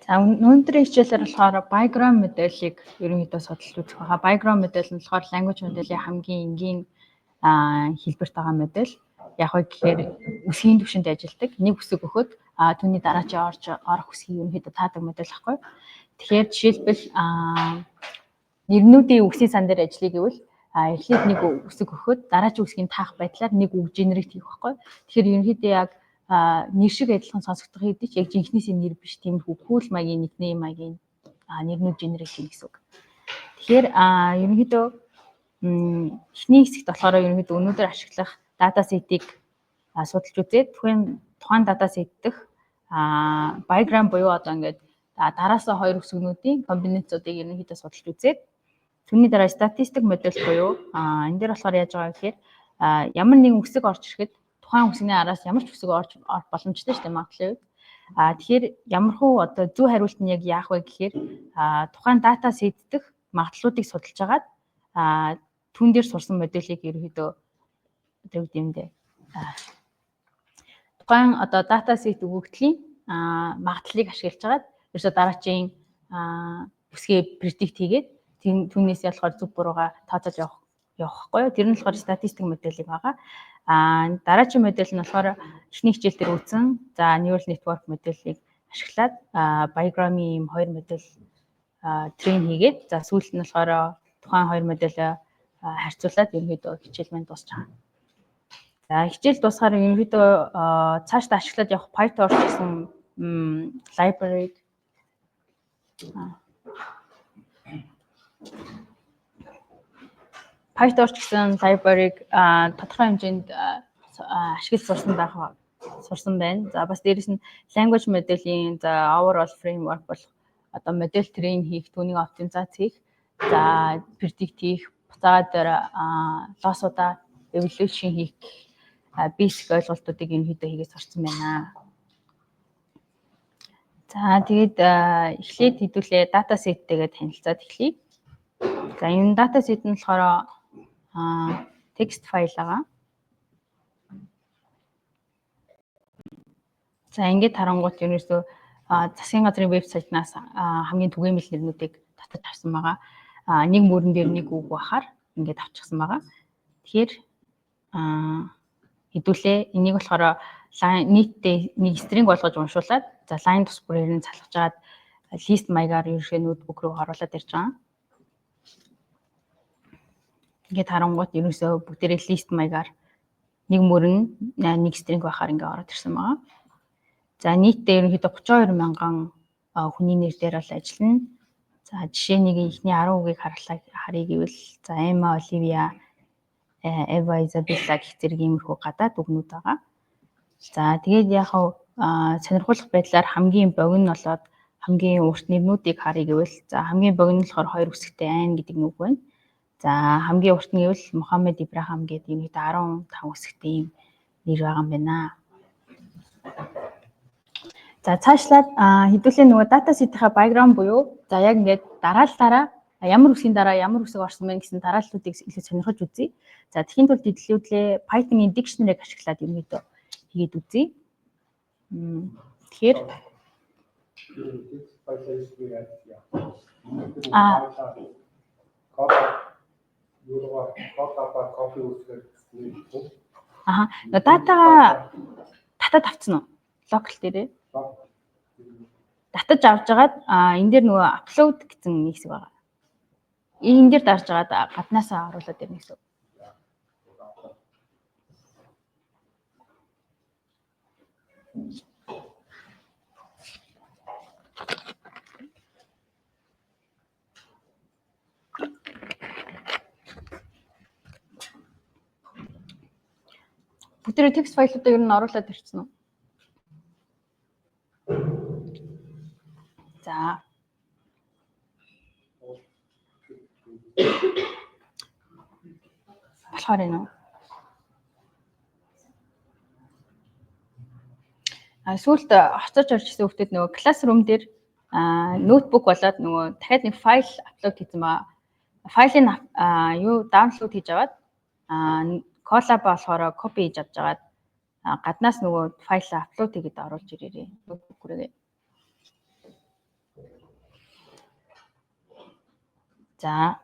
За өнөөдрийн хичээлээр болохоор background моделийг ерөнхийдөө судалж үзэх байгаа. Background модель нь болохоор language моделийн хамгийн энгийн хэлбэрт байгаа модель. Яг нь гэхээр үсгийн түвшинд ажилладаг. Нэг үсэг өгөхөд түүний дараачийн орох үсгийг ерөнхийдөө таадаг модель ахгүй. Тэгэхээр жишээлбэл нэрнүүдийн үгсийн сан дээр ажиллая гэвэл эхлээд нэг үсэг өгөхөд дараачийн үсгийн таах байдлаар нэг үг генерейт хийх байхгүй. Тэгэхээр ерөнхийдөө яг нэр шиг адилхан сонсогдох хэдий ч яг жинхнээсээ нэр биш тиймэрхүү кул маягийн никнейм маягийн нэрнүүд генерейт хийх гэсэн үг. Тэгэхээр ерөнхийдөө эхний хэсэгт болохоор ерөнхийдөө өнөөдөр ашиглах датасетийг судалж үзээд тухайн датасет дэх background буюу одоо ингээд дараасаа хоёр үсгнүүдийн комбинацуудыг ерөнхийдөө судалж үзээд түүний дараа статистик модель буюу энэ дээр болохоор яаж байгаа гэхээр ямар нэгэн үсэг орж ирэхэд тухайн үсгийн араас ямар ч үсэг орж боломжтой шүү дээ магадлалын үед. Тэгэхээр ямархуу одоо зөв хариулт нь яг яах вэ гэхээр тухайн дата сет дэх магадлалуудыг судалж агаад түүн дээр сурсан моделийг ерөнхийдөө одоо юу юм бэ? Тухайн одоо дата сет өгөгдлийн магадлалыг ашиглаж агаад ерөөсө дараачийн үсгээ предикт хийгээд түүнээс ялахаар зөв бурууга тооцоолж явахгүй юу? Тэр нь болохоор статистик моделийг байгаа. Дараачийн модель нь болохоор эхний хичээл дээр үзсэн. За neural network моделийг ашиглаад background-ийн хоёр модель трейн хийгээд за сүүлд нь болохоор тухайн хоёр модель харьцуулаад ерөнхийдөө хичээл маань дуусч байгаа. За хичээл дуусахаар ерөнхийдөө цаашдаа ашиглаад явах PyTorch гэсэн library PyTorch гэсэн library-г тодорхой хэмжээнд ашиглаж сурсан байна. За бас дээрэс нь language моделийн overall framework бол одоо модель трейн хийх, түүнийг оптимизац хийх, за predict хийх, буцаад лоссуудаа evaluation хийх basic ойлголтуудыг ерөнхийдөө хийгээд сурсан байна. За тэгээд эхлээд хэдүүлээ дата сеттэйгээ танилцаад эхлэе. За энэ дата сет нь болохоор текст файл байгаа. За ингээд харангуут ерөөсөө засгийн газрын вебсайтнаас хамгийн түгээмэл нэрнүүдийг татаж авсан байгаа. Нэг мөрөн дээр нэг үг бахаар ингээд авчихсан байгаа. Тэгэхээр хэдүүлээ энийг болохоор нийтдээ нэг стринг болгож уншуулад за лайн тус бүрээр нь залгаж агаад лист маягаар ерөнхий ноутбук руу оруулаад ирж байгаа. Ингээд харангуут ерөөсөө бүгдээрээ лист маягаар нэг мөрөн нэг стринг бахаар ингээд ороод ирсэн байгаа. За нийтдээ ерөнхийдөө 32 мянган хүний нэр дээр бол ажиллана. За жишээний эхний 10 үгийг харъя гэвэл за Emma, Olivia, Eva, Isabella гэх зэрэг иймэрхүү гадаад үгнүүд байгаа. За тэгээд яг сонирхолтой байдлаар хамгийн богино болоод хамгийн урт нэрнүүдийг харъя гэвэл за хамгийн богино болохоор хоёр үсэгтэй Айн гэдэг нэг байна. За хамгийн урт нь гэвэл Мохаммед Ибрахим гэдэг нэг 15 үсэгтэй юм нэр байгаа юм байна. За цаашлаад хэдүүлээ нөгөө дата сетийнхаа background буюу за яг ингээд дараалалаараа ямар үсгийн дараа ямар үсэг орсон бэ гэсэн дарааллуудыг илүү сонирхож үзье. За тэгхийн тулд хэдүүлээ Python-ийн dictionary-г ашиглаад ерөнхийдөө хийгээд үзье. Тэгэхээр датагаа татаад авцсан уу? Локал дээрээ. Татаж авч жагаад энэ дээр нөгөө upload гэсэн нэг хэсэг байгаа. Энэ дээр дарж жагаад гаднаасаа оруулаад ирнэ гэсэн. Бүгдээ текст файлуудаа ер нь оруулаад ирчихсэн үү? За. Болохоор энэ. Сүүлд хоцорч орж ирсэн хүмүүс нөгөө Classroom дээр ноутбук болоод нөгөө дахиад нэг файл апплод хийсэн ба файлыг даунлоод хийж аваад Colab болохоор копи хийж авч жагаад гаднаас нөгөө файл аплод хийгээд оруулж ирээрээ. Нүгээрээ. За.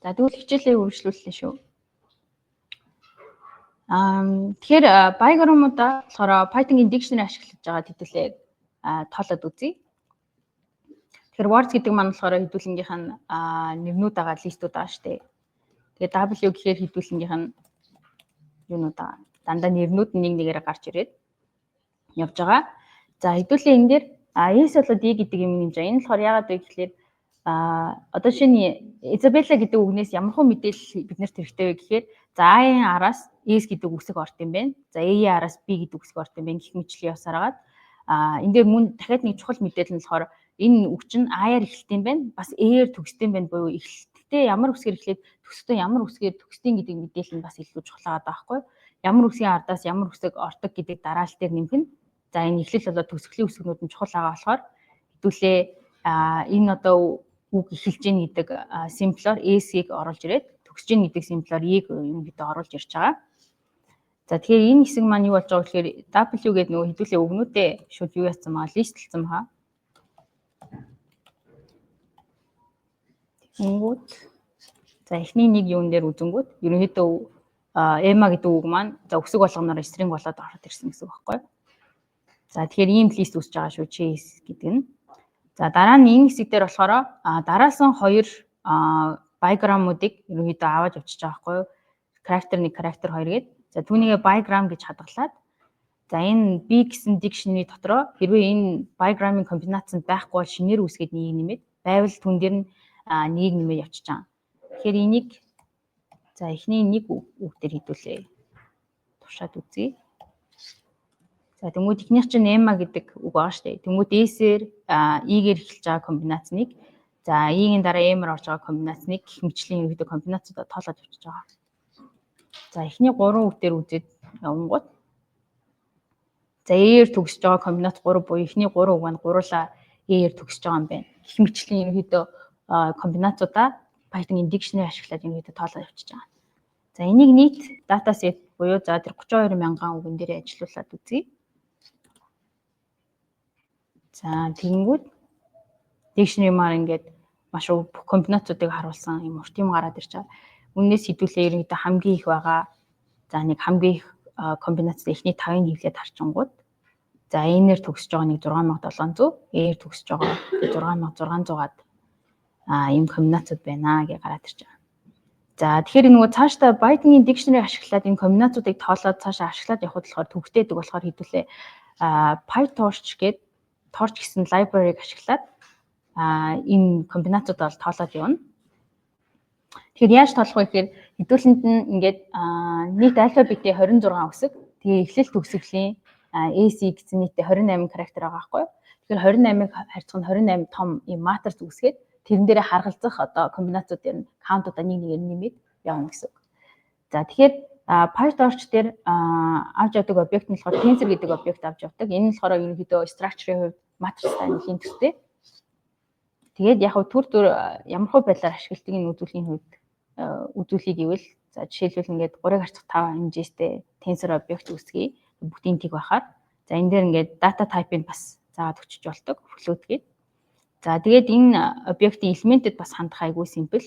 За тэгвэл хичээлээ үргэлжлүүллээ шүү. Тэгэхээр Bigram-уудаа болохоор Python-ийн dictionary ашиглаж байгаа хэдүүлээ тоолоод үзье. Тэгэхээр words гэдэг маань болохоор хэдүүлэнгийнх нь нэрнүүд байгаа листүүд байгаа шүү дээ. Тэгээ W гэхээр хэдүүлэнгийнх нь юунууд байгаа. Дандаа нэрнүүд нэг нэгээр гарч ирээд явж байгаа. За хэдүүлээ энэ дээр S болоод E гэдэг юм нэмж байгаа. Энэ болохоор яагаад вэ гэхээр одоо шинэ Isabella гэдэг үгнээс ямархуу мэдээлэл биднэрт хэрэгтэй вэ гэхээр за A-ийн араас S гэдэг үгсэг орт юм байна. За A-ийн араас B гэдэг үгсэг орт юм байна гэх мэтчлэн явсараад энэ дээр мөн дахиад нэг чухал мэдээлэл нь болохоор энэ үг чинь А-яар эхэлт юм байна. Бас A-ээр төгсдөг юм байна буюу эхлэлтээ ямар үгсээр эхлээд төгсдөө ямар үгсээр төгсдөг гэдэг мэдээлэл нь бас илүү чухал байгаа байхгүй. Ямар үгсийн ардаас ямар үгсэг ордог гэдэг дараалал дээр нэмэх нь. За энэ эхлэл болоод төгсгөлийн үгсгнүүд нь чухал байгаа болохоор хэдүүлээ энэ одоо үг эхэлж гин гэдэг симплоор S-ийг оруулж ирээд төгсж гин гэдэг симплоор E-г ерөнхийдөө оруулж ирж байгаа. За тэгэхээр энэ хэсэг маань юу болж байгаа гэхээр W гэдэг нөгөө хэдүүлээ үгнүүдээ шууд юу яцсан байгаа листлсэн байгаа. Тэнгүүд за эхний нэг юун дээр үзэнгүүт ерөнхийдөө Emma гэдэг үг маань за үсэг болгоноор string болоод ороод ирсэн гэсэн үг байхгүй. За тэгэхээр ийм лист үүсэж байгаа шүү chase гэдэг нь. За дараа нь энэ хэсэг дээр болохоор дараалсан хоёр Bigram-уудыг ерөнхийдөө аваад явчихж байгаа байхгүй юу? Character 1, character 2 гээд. За түүнийгээ Bigram гэж хадгалаад за энэ B гэсэн dictionary дотроо хэрвээ энэ Bigram-ын комбинацанд байхгүй бол шинээр үсгээд нэг нэмээд байвал түн дээр нь нэг нэмээд явчихж байгаа. Тэгэхээр энийг за эхний нэг үг дээр хэдүүлээ. Туршаад үзье. За тэнгууд ихнийх чинь Emma гэдэг үг байгаа шүү дээ. Тэнгууд S-ээр E-гээр эхэлж байгаа комбинацныг за E-ийн дараа M-ээр орж байгаа комбинацныг гэх мэтчлийн ерөнхийдөө комбинацуудаа тоолоод явчихж байгаа. За эхний 3 үг дээр үзээд явангууд за E-ээр төгсөж байгаа комбинац 3 буюу эхний 3 үг маань гуруула E-ээр төгсөж байгаа юм байна. Гэх мэтчлийн ерөнхийдөө комбинацуудаа Python-ийн dictionary ашиглаад ерөнхийдөө тоолоод явчихж байгаа. За энийг нийт dataset буюу за тэр 32 мянган үгэн дээр ажилуулад үзье. За тэгэнгүүт dictionary маань ингээд маш бүх комбинацуудыг харуулсан юм урт юм гараад ирж байгаа. Үннээс хэдүүлээ ерөнхийдөө хамгийн их байгаа. За нэг хамгийн их комбинацтай эхний 5-ыг хэвлээд харчингууд. За N-ээр төгсөж байгаа нэг 6700, E-ээр төгсөж байгаа 6600-аад ийм комбинацууд байна гэж гараад ирж байгаа. За тэгэхээр нөгөө цаашдаа Python-ийн dictionary ашиглаад энэ комбинацуудыг тоолоод цаашаа ашиглаад явхад болохоор төгсдөөдөг болохоор хэдүүлээ PyTorch гэдэг Torch гэсэн library-г ашиглаад энэ комбинацуудаа тоолоод явна. Тэгэхээр яаж тоолох вэ гэхээр хэдүүлэнд нь ингээд нийт альфабетийн 26 үсэг. Тэгээ эхлэл төгсгөлийн AC гэсэн нийтээ 28 character байгаа байхгүй юу? Тэгэхээр 28-ыг харьцах нь 28 том ийм матрис үсгээд тэрэн дээрээ харгалзах одоо комбинацуудын count-уудаа нэг нэгээр нэмээд явна гэсэн үг. За тэгэхээр PyTorch дээр авч явдаг объект нь болохоор tensor гэдэг объект авч явдаг. Энэ нь болохоор ерөнхийдөө structure-ийн хувьд матристай нэлийн төстэй. Тэгээд яг түр ямархуу байдлаар ашигладаг энэ үзүүлгийн хувьд үзүүлэх гэвэл за жишээлбэл ингээд 3-ыг харьцах 5 хэмжээстэй tensor объект үүсгэе. Бүгдийн тийг байхаар. За энэ дээр ингээд data type-ыг бас заагаад өчөж болдог float гээд. За тэгээд энэ объектын элементэд бас хандах айгүй simple.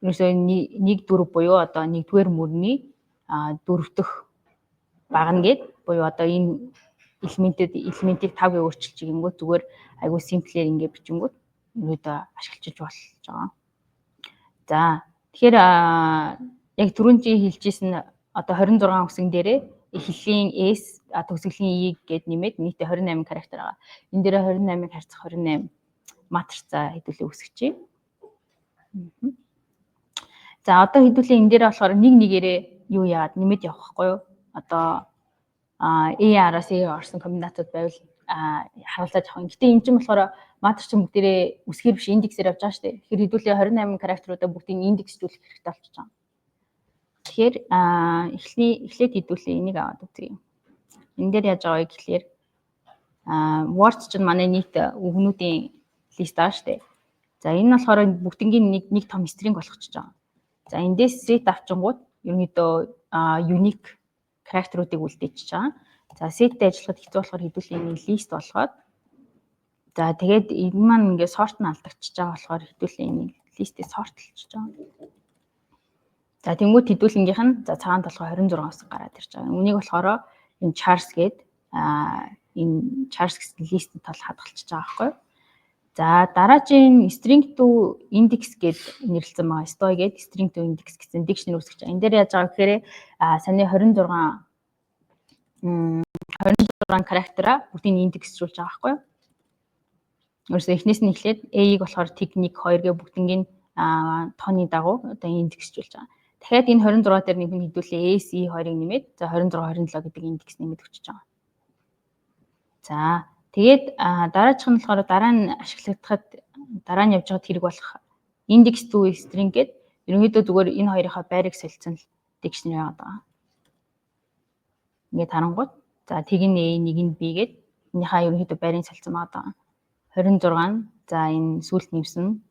Ерөөсөө нэг дөрв буюу одоо нэгдүгээр мөрний дөрөвдөх багна гээд буюу одоо энэ элементийг 5-ыг өөрчилж ирэнгүүт зүгээр айгүй simple-ээр ингэ бичингүүт өнөөдөө ашиглаж болж байгаа. За тэгэхээр яг түрүүн чи хэлжсэн одоо 26 үсгэн дээрээ эхлэлийн S төгсгөлийн E гэд нэмээд нийтээ 28 character байгаа. Энэ дээрээ 28-ыг харьцах 28 матрицаа хэдүүлээ үсгэжээ. За одоо хэдүүлээ энэ дээрээ болохоор нэг нэгээрээ юу яагаад нэмээд явах байхгүй юу? Одоо A-араас A орсон комбинацууд байвал харуулж авах. Гэтэ энэ чинь болохоор матрич бүгдээрээ үсгээр биш индексээр явж байгаа шүү дээ. Тэгэхээр хэдүүлээ 28 character-уудаа бүгдийг индексжүүлэх хэрэгтэй болчихж байгаа. Тэгэхээр эхлээд хэдүүлээ энийг аваад үзье. Энэ дээр яаж байгаа вэ гэхлээр words чинь манай нийт үгнүүдийн лист аа шүү дээ. За энэ нь болохоор бүгднгийн нэг том string болгочихж байгаа. За эндээс set авчингууд ерөнхийдөө unique character-уудыг үлдээчихэж байгаа. За setтэй ажиллахад хэцүү болохоор хэдүүлээ энийг list болгоод за тэгээд энэ маань ингээд sort нь алдагдчихж байгаа болохоор хэдүүлээ энийг list-ийг sorтлж байгаа. За тэнгуут хэдүүлэнгийнх нь за цагаан толгой 26-аас гараад ирж байгаа. Үнийг болохоор энэ chars гээд энэ chars гэсэн list тал хадгалчихж байгаа байхгүй. За дараагийн string to index гээд нэрлэлсэн байгаа. Story гээд string to index гэсэн dictionary үүсгэж байгаа. Энэ дээр яаж байгаа гэхээр саний 26 character-а бүгдийг индексжүүлж байгаа байхгүй юу? Өөрөөсөө эхнээс нь эхлээд A-ийг болохоор техник 2 гээ бүгднийг тооны дагуу одоо индексжүүлж байгаа. Дахиад энэ 26 дээр нэг нь хэдүүлээ AC 2-ыг нэмээд за 26 27 гэдэг индекс нэмээд өчөж байгаа. За тэгээд дараачих нь болохоор дараа нь ашиглагдахад дараа нь явж байгаа хэрэг болох index to string гээд ерөнхийдөө зүгээр энэ хоёрынхаа байрыг солилцсон л dictionary байгаа. Ингээд харангуут за тэг нь A нэг нь B гээд энийхээ ерөнхийдөө байрыг солилцсон байгаа. 26 за энэ сүлд нэмсэн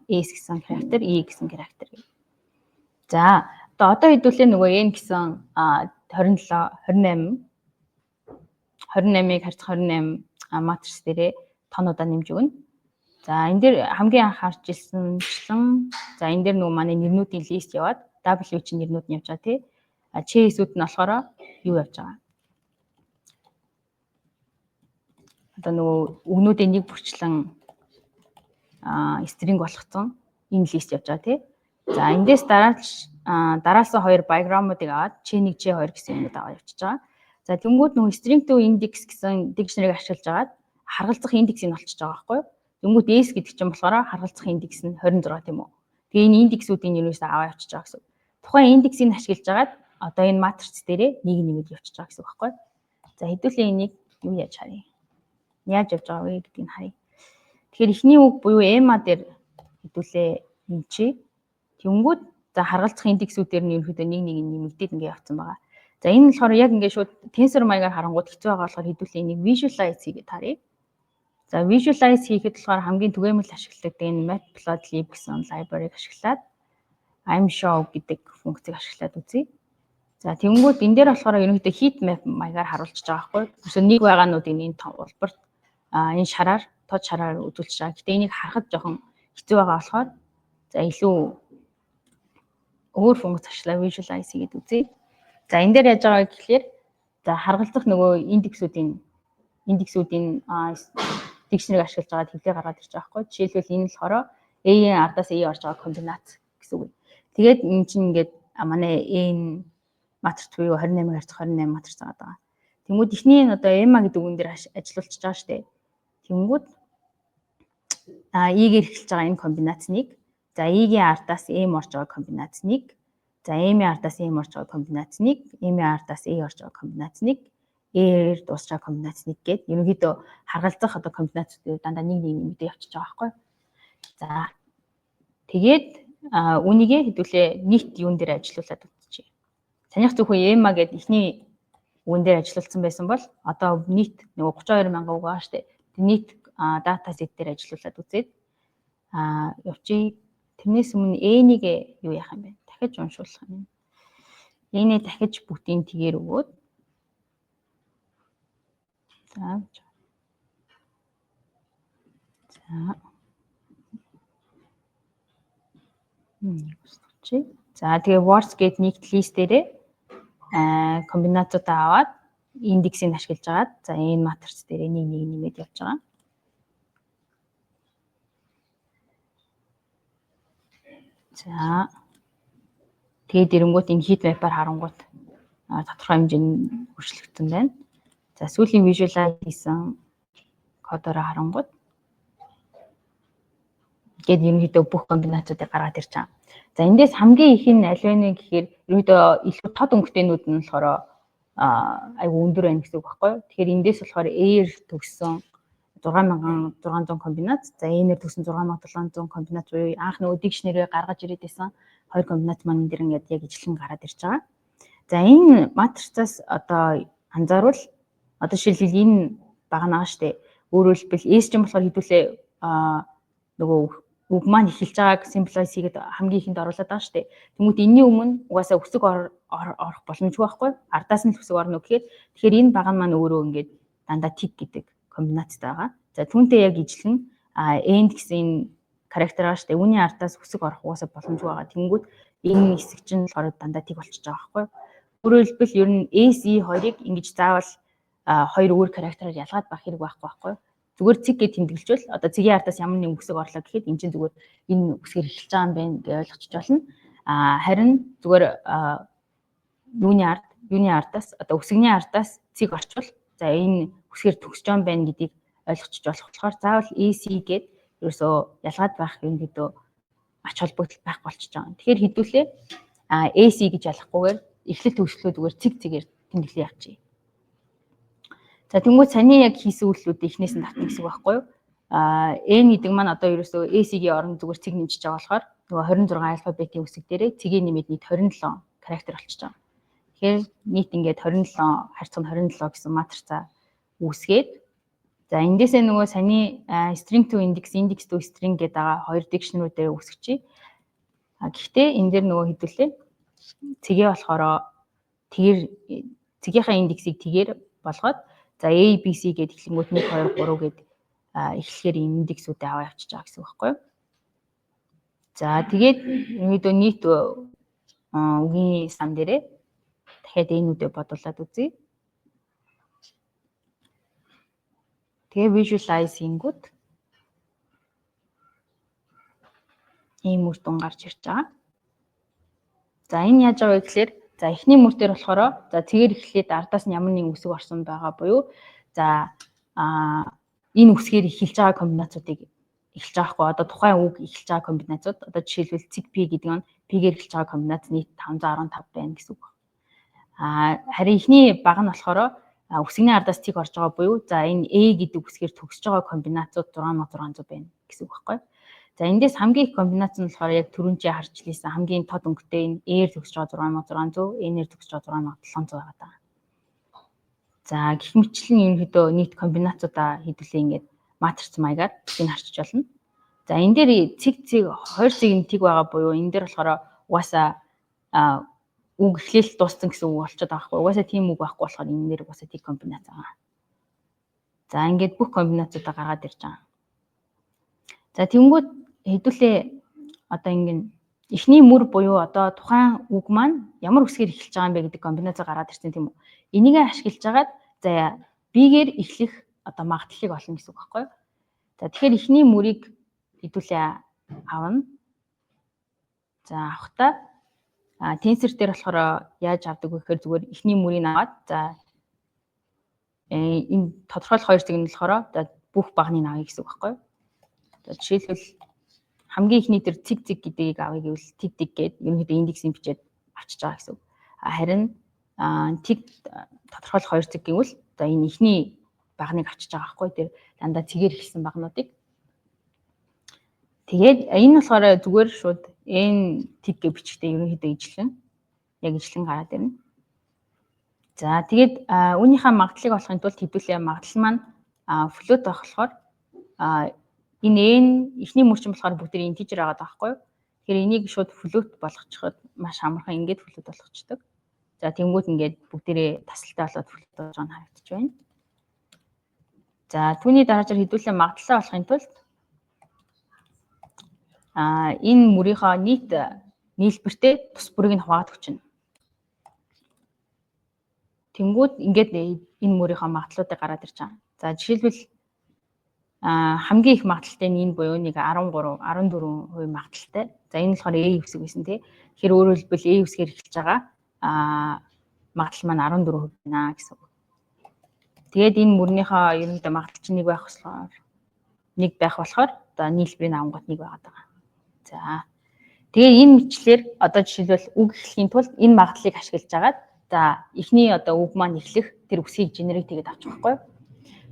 S гэсэн character, E гэсэн character гэх. За одоо хэдүүлээ нөгөө N гэсэн 28-ыг харьцах 28 матрикс дээрээ тоонуудаа нэмж өгнө. За энэ дээр хамгийн анх харж ирсэнчлэн за энэ дээр нөгөө манай нэрнүүдийн лист яваад W чинь нэрнүүд нь явж байгаа тий. Chase-үүд нь болохоор юу явж байгаа. Одоо нөгөө үгнүүдийн нэг бүрчлэн string болгоцсон энэ лист явж байгаа тий. За эндээс дараалсан хоёр биограммуудыг аваад Ch1 Ch2 гэсэн юмуд аваад явчихж байгаа. За тэнгууд нөгөө string to index гэсэн dictionary-г ашиглаж агаад харгалзах индексийг нь олчиж байгаа байхгүй юу? Тэнгууд S гэдэг чинь болохоор харгалзах индекс нь 26 тийм үү? Тэгээ энэ индексүүдийн нэрээс аваад явчихж байгаа гэсэн. Тухайн индексийг нь ашиглаж агаад одоо энэ матрix дээрээ нэг нэмээд явчихж байгаа гэсэн үг байхгүй юу? За хэдүүлээ энийг юу яаж харъя? Яаж явж байгаа вэ гэдгийг харъя. Тэгэхээр эхний үг буюу EMA дээр хэдүүлээ энэ чи тэнгууд за харгалзах индексүүдээр нь ерөнхийдөө нэг нэмэгдээд ингэ явцсан байгаа. За энэ болохоор яг ингэ шууд tensor маягаар харангууд хэцүү байгаа болохоор хэдүүлээ энийг visualize хийгээд харъя. За visualize хийхэд болохоор хамгийн түгээмэл ашигладаг энэ matplotlib гэсэн library-г ашиглаад imshow гэдэг функцийг ашиглаад үзье. За тэнгууд энэ дээр болохоор ерөнхийдөө heat map маягаар харуулж байгаа байхгүй. Тэрс нэг байгаануудыг энэ улбарт энэ шараар тод шараар үзүүлж байгаа. Гэтэ энийг харахад жоохон хэцүү байгаа болохоор за илүү өөр функц ашиглаа visualize хийгээд үзье. За энэ дээр яаж байгаа гэхлээр за харгалзах нөгөө индексүүдийн dictionary-г ашиглаж байгаа хэвлээ гаргаад ирж байгаа байхгүй. Жишээлбэл энэ болохоор A-ийн ардаас A орж байгаа комбинац гэсэн үг. Тэгээд энэ чинь ингээд манай A-ийн матрix буюу 28-ыг харьцах 28 матрix байгаа. Тэнгүүд эхний нь одоо EMA гэдэг үгэн дээр ажиллуулчихж байгаа шүү дээ. Тэнгүүд E-гээр эхэлж байгаа энэ комбинацныг за E-ийн ардаас M орж байгаа комбинацныг за M-ийн ардаас M орж байгаа комбинацныг M-ийн ардаас A орж байгаа комбинацныг A-ээр дуусч байгаа комбинацныг гээд ерөнхийдөө харгалзах одоо комбинацуудыг дандаа нэг нэмэгдээ явчихж байгаа байхгүй. За тэгээд үнийгээ хэдүүлээ нийт юун дээр ажиллуулад үзчихье. Таних зөвхөн EMA гэдэг ихний үгэн дээр ажиллуулсан байсан бол одоо нийт нөгөө 32,000 үг байгаа шүү дээ. Нийт дата сет дээр ажиллуулад үзээд явчих. Тэрнээс өмнө N-ийг юу яах юм бэ? Дахиж уншуулах юм. N-ийг дахиж бүгдийн тэгээр өгөөд за за тэгээ words гээд нийт list дээрээ комбинацуудаа аваад индексийг ашиглаж агаад за энэ матрix дээрээ нэг нэмээд явж байгаа. За тэгээд эрэнгуут энэ heat map-аар харангуут тодорхой хэмжээний өөрчлөгдсөн байна. За сүүлийн visualize хийсэн кодоор харангуут гээд ерөнхийдөө бүх комбинацуудыг гаргаад ирж байгаа. За эндээс хамгийн их нь аль вэ гэхээр ерөнхийдөө илүү тод өнгөтэйнүүд нь болохоор айгу өндөр байна гэсэн үг байхгүй юу? Тэгэхээр эндээс болохоор A-ээр төгссөн 6600 комбинац, за N-ээр төгссөн 6700 комбинац буюу анх нөгөө dictionary гаргаж ирээд байсан хоёр комбинац маань энэ дэр ингээд яг ижилхэн гараад ирж байгаа. За энэ матрицаас одоо анзаарвал одоо жишээлбэл энэ багнаа штэ. Өөрөөр хэлбэл S чинь болохоор хэдүүлээ нөгөө үг маань эхэлж байгааг symbolize хийгээд хамгийн ихэнд оруулаад байгаа шүү дээ. Тэмүүт энэний өмнө угаасаа үсэг орох боломжгүй байхгүй. Ардаас нь л үсэг орно гэхээр тэгэхээр энэ баган маань өөрөө ингээд дандаа тиг гэдэг комбинацтай байгаа. За түүнтэй яг ижилхэн end гэсэн характер байгаа шүү дээ. Үүний ардаас үсэг орох угаасаа боломжгүй байгаа. Тэнгүүд энэ хэсэг чинь болохоор дандаа тиг болчихж байгаа байхгүй. Өөрөөр хэлбэл ер нь SE хоёрыг ингэж заавал хоёр өөр характераар ялгаад байх хэрэг байхгүй. Зүгээр цэг гэж тэмдэглэжвэл одоо цэгийн ардаас ямар нэг үсэг орлоо гэхэд энэ чинь зүгээр энэ үсгээр эхэлж байгаа юм байна гэж ойлгочих болно. Харин зүгээр юуны ардаас одоо үсэгний ардаас цэг орчвол за энэ үсгээр төгсөж байгаа юм байна гэдгийг ойлгочих болохоор заавал AC гээд ерөөсөө ялгаад байх юм гэдэг ач холбогдол байх болчихж байгаа. Тэгэхээр хэдүүлээ AC гэж ялахгүйгээр эхлэл төгсгөлөө зүгээр цэг-цэгээр тэмдэглэе явчих. За тэнгуү саний яг хийсэн үйлдэлүүд эхнээс нь татна гэсэн үг байхгүй юу? N гэдэг маань одоо ерөөсөө AC-гийн оронд зүгээр цэг нэмжиж байгаа болохоор нөгөө 26 алфабетийн үсэг дээрээ цэгийн нэмээд нийт 27 характер болчихж байгаа. Тэгэхээр нийт ингээд 27 харьцаг нь 27 гэсэн матрицаа үүсгээд за эндээсээ нөгөө саний string to index to string гэдэг байгаа хоёр dictionary-дээр үүсгэчих. Гэхдээ энэ дээр нөгөө хэдүүлээ цэгээ болохоор тэгэр цэгийнхаа индексийг тэгээр болгоод за A B C гэдэг эхлэнгүүт 1 2 3 гээд эхлэхээр индексүүдээ аваа явчихж байгаа гэсэн үг байхгүй юу? За тэгээд ерөнхийдөө нийт үгийн сан дээрээ дахиад энүүдээ бодуулаад үзье. Тэгээ visualize хийнгүүт ийм үр дүн гарч ирж байгаа. За энэ яаж байгаа вэ гэхээр за эхний мөр дээр болохоор за цэгээр эхлээд ардаас нь ямар нэгэн үсэг орсон байгаа буюу за энэ үсгээр эхэлж байгаа комбинацуудыг эхэлж байгаа хгүй одоо тухайн үг эхэлж байгаа комбинацууд одоо жишээлбэл цэг P гэдэг нь P-гээр эхэлж байгаа комбинац нийт 515 байна гэсэн үг. Харин эхний баг нь болохоор үсэгний ардаас цэг орж байгаа буюу за энэ A гэдэг үсгээр төгсөж байгаа комбинацууд 6600 байна гэсэн үг байхгүй. За эндээс хамгийн их комбинац нь болохоор яг түрүүнчээ харж лээсэн хамгийн тод өнгөтэй энэ A-ээр төгсөж байгаа 6600, N-ээр төгсөж байгаа 6700 байгаа даа. За гэх мэтлэн ерөнхийдөө нийт комбинацуудаа хэдүүлээ ингээд матриц маягаар бүгдийг харчиж болно. За энэ дээр цэг хоёр цэгийн тиг байгаа буюу энэ дээр болохоор угаасаа үг эхлэл дууссан гэсэн үг болчиход байгаа хгүй. Угаасаа тийм үг байхгүй болохоор энэ дээр угаасаа тиг комбинац байгаа. За ингээд бүх комбинацуудаа гаргаад ирж байгаа. За тэнгүүд хэдүүлээ одоо ингээд эхний мөр буюу одоо тухайн үг маань ямар үсгээр эхэлж байгаа юм бэ гэдэг комбинацаа гараад ирсэн тийм үү. Энийг ашиглаж агаад за B-гээр эхлэх одоо магадлалыг олно гэсэн үг байхгүй юу. За тэгэхээр эхний мөрийг хэдүүлээ авна. За авахта тенсор дээр болохоор яаж авдаг вэ гэхээр зүгээр эхний мөрийг аваад за энэ тодорхойлох хоёр цэг нь болохоор бүх багныг авъя гэсэн үг байхгүй юу. За жишээлбэл хамгийн ихний тэр цэг гэдгийг авъя гэвэл тэг гээд ерөнхийдөө индексийг бичээд авчиж байгаа гэсэн үг. Харин тэг тодорхойлох хоёр цэг гэвэл за энэ ихний багныг авчиж байгаа байхгүй тэр дандаа цэгээр эхэлсэн багнуудыг. Тэгээд энэ болохоор зүгээр шууд энэ тэг гэж бичгтээ ерөнхийдөө ижилхэн яг ижилхэн гараад ирнэ. За тэгээд үүнийхээ магадлалыг олохын тулд хэдүүлээ магадлал маань float байх болохоор энэ эхний мөрчин болохоор бүгд integer байгаа байхгүй юу. Тэгэхээр энийг шууд float болгочиход маш амархан ингээд float болгочдөг. За тэнгууд ингээд бүгдээрээ тасалтай болоод float болж байгаа нь харагдаж байна. За түүний дараагаар хэдүүлээ магадлалаа олохын тулд энэ мөрийнхөө нийт нийлбэртэй тус бүрийг нь хуваагаад өгчнө. Тэнгууд ингээд энэ мөрийнхөө магадлалуудыг гараад ирж байгаа. За жишээлбэл хамгийн их магадлалтай нь энэ буюу нэг 13, 14% магадлалтай. За энэ болохоор A үсэг байсан тий. Тэгэхээр өөрөөр хэлбэл A үсгээр эхэлж байгаа магадлал маань 14% байна гэсэн үг. Тэгээд энэ мөрнийхөө ерөнхийдөө магадлал чинь нэг байх болохоор за нийлбэрийн авангууд нэг байгаад байгаа. За тэгээд энэ мэтлэр одоо жишээлбэл үг эхлэхийн тулд энэ магадлалыг ашиглаж агаад за эхний одоо үг маань эхлэх тэр үсгийг генерейт хийгээд авчих байхгүй юу?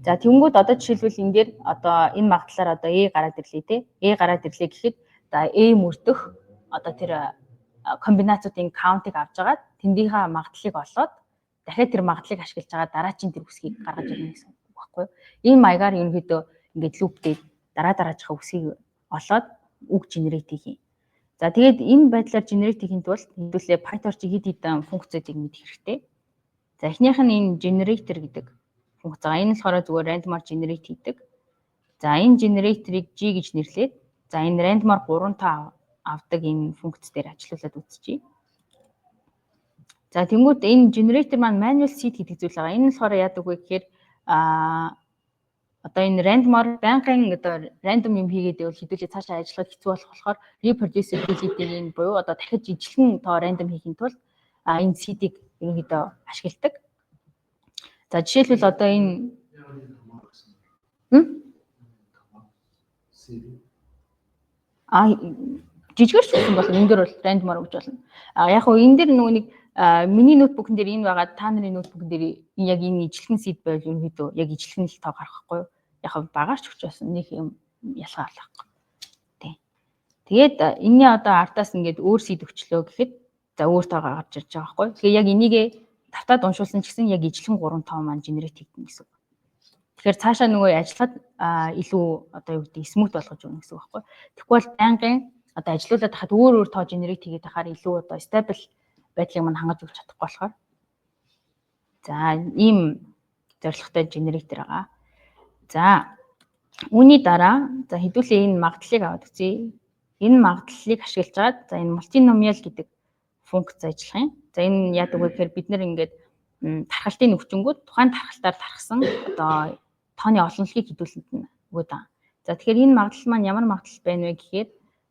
За тэнгууд одоо жишээлбэл энэ дээр одоо энэ магадлалаар одоо A гараад ирлээ те. A гараад ирлээ гэхэд за A мөрдөх одоо тэр комбинацуудын каунтыг авч агаад тэндийнхаа магадлалыг олоод дахиад тэр магадлалыг ашиглаж байгаа дараачийн тэр үсгийг гаргаж ирнэ гэсэн үг байхгүй юу? Энэ маягаар ерөнхийдөө ингээд лупдээ дараачихаа үсгийг олоод үг генерейт хийх. За тэгээд энэ байдлаар генерейт хийхин тулд хэдүүлээ PyTorch хэд хэдэн функцүүдийг мэдэх хэрэгтэй. За эхнийх нь энэ generator гэдэг функц. Энэ болохоор зүгээр randomаар generate хийдэг. За энэ generator-ыг G гэж нэрлээд за энэ randomаар 3 тоо авдаг энэ функц дээр ажиллуулад үзчихье. За тэнгууд энэ generator маань manual seed гэдэг зүйл байгаа. Энэ нь болохоор яадаг вэ гэхээр одоо энэ randomаар байнгын одоо random юм хийгээд байвал хэдүүлээ цаашаа ажиллахад хэцүү болохоор reproducibility-г энэ буюу одоо дахиж ижилхэн тоо random хийхин тулд энэ seed-ийг ерөнхийдөө ашигладаг. За жишээлбэл одоо энэ жижигэр ч гэсэн бол энэ дээр бол random-аар өгч болно. Яг хөө энэ дээр нөгөө нэг миний ноутбукн дээр энэ байгаа та нарын ноутбукн дээр яг энэ ижилхэн seed байвал ерөнхийдөө яг ижилхэн л тоо гаргахгүй юу? Яг багаарч өгч байсан нэг юм ялгаа болохгүй. Тий. Тэгээд энэний одоо ардаас ингээд өөр seed өчлөө гэхэд за өөр тоо гарч ирж байгаа байхгүй юу? Тэгэхээр яг энийгээ тавтаад уншуулсан ч гэсэн яг ижилхэн 3 тоо маань генерейт хийгдэнэ гэсэн үг. Тэгэхээр цаашаа нөгөө ажиллахад илүү одоо юу гэдэг смут болгож өгнө гэсэн үг байхгүй юу? Тэгэхгүй бол байнгын одоо ажиллуулад хахад өөр тоо генерейт хийгээд тахаар илүү одоо стабил байдлыг мань хангаж өгч чадахгүй болохоор. За ийм зорилготой генератор байгаа. За үүний дараа за хэдүүлээ энэ магадлалыг аваад үзье. Энэ магадлалыг ашиглаж за энэ multinomial гэдэг функц ажиллах юм. За энэ яадаг вэ гэхээр бид нэр ингээд тархалтын өвчнгүүд тухайн тархалтаар тархсан одоо тооны олонлогийг хэдүүлэнд нь өгöd байгаа. За тэгэхээр энэ магадлал маань ямар магадлал байна вэ гэхээр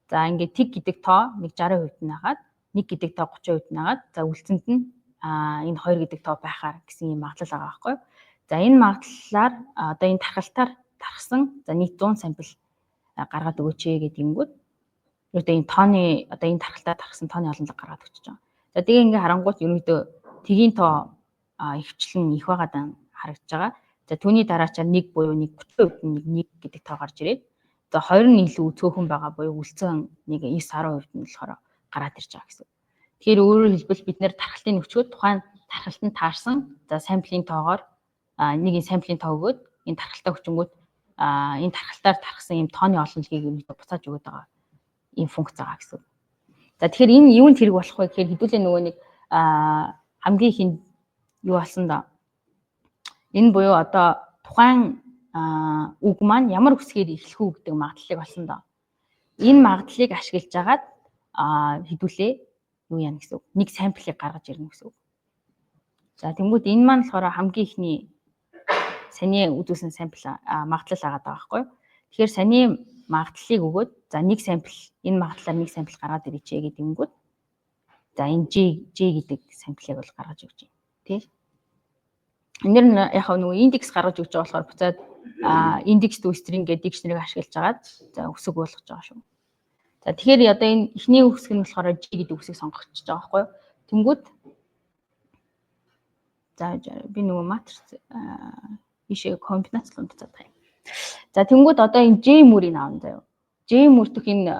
за ингээд тэг гэдэг тоо нэг 60% нь хагаад нэг гэдэг тоо 30% нь хагаад за үлцэнд нь энэ 2 гэдэг тоо байхаар гэсэн юм магадлал байгаа байхгүй юу? За энэ магадлалаар одоо энэ тархалтаар тархсан за нийт 100 сампл гаргаад өгөөч гэдэг юмгууд. Ерөөдөө энэ тооны одоо энэ тархалтаар тархсан тооны олонлого гаргаад өгч байгаа. За тэгээ ингээ харангуут ерөөдөө тгийн тоо ихвчлэн их байгаад харагдаж байгаа. За түүний дараачаар 1 буюу 30% нь 1 гэдэг тоо гарч ирээд за 2 нь илүү цөөхөн байгаа буюу үлцэн нэг 9-10% нь болохоор гараад ирж байгаа гэсэн. Тэгэхээр өөрөөр хэлбэл бид нэр тархалтын өвчгөд тухайн тархалтанд таарсан за самплийн тоогоор нэг энэ самплийн тоо өгөөд энэ тархалтаа хүчингүүд энэ тархалтаар тархсан юм тооны олонлогийг ерөнхийдөө буцааж өгöd байгаа ийм функц байгаа гэсэн. За тэгэхээр энэ юунд хэрэг болох вэ гэхээр хэдүүлээ нөгөө нэг хамгийн ихэнд юу болсон да. Энэ буюу одоо тухайн үг маань ямар үсгээр эхлэх үү гэдэг магадлалыг олсон да. Энэ магадлалыг ашиглаж агаад хэдүүлээ юу яана гэсэн үг. Нэг самплыг гаргаж ирнэ гэсэн үг. За тэнгууд энэ маань болохоор хамгийн ихний саний үзүүлсэн сампл магадлал агаад байгаа байхгүй. Тэгэхээр саний магадлалыг өгөөд за нэг сампл энэ магадлалаар нэг сампл гаргаад ирээч гэдэг юмгууд. За энэ G гэдэг самплыг бол гаргаж өгч байна. Тий. Энээр нь яг нөгөө индекс гаргаж өгч байгаа болохоор буцаад индекс to string гэдэг дикшнэрийг ашиглаж агаад за үсэг болгож байгаа шүү. За тэгэхээр одоо энэ эхний үсэг нь болохоор G гэдэг үсгийг сонгогдож байгаа байхгүй юу? Тэнгүүд за би нөгөө матриц ишээ комбинацлон буцаад байгаа юм. За тэнгүүд одоо энэ J мөрийг аавна заяа. J мөртөх энэ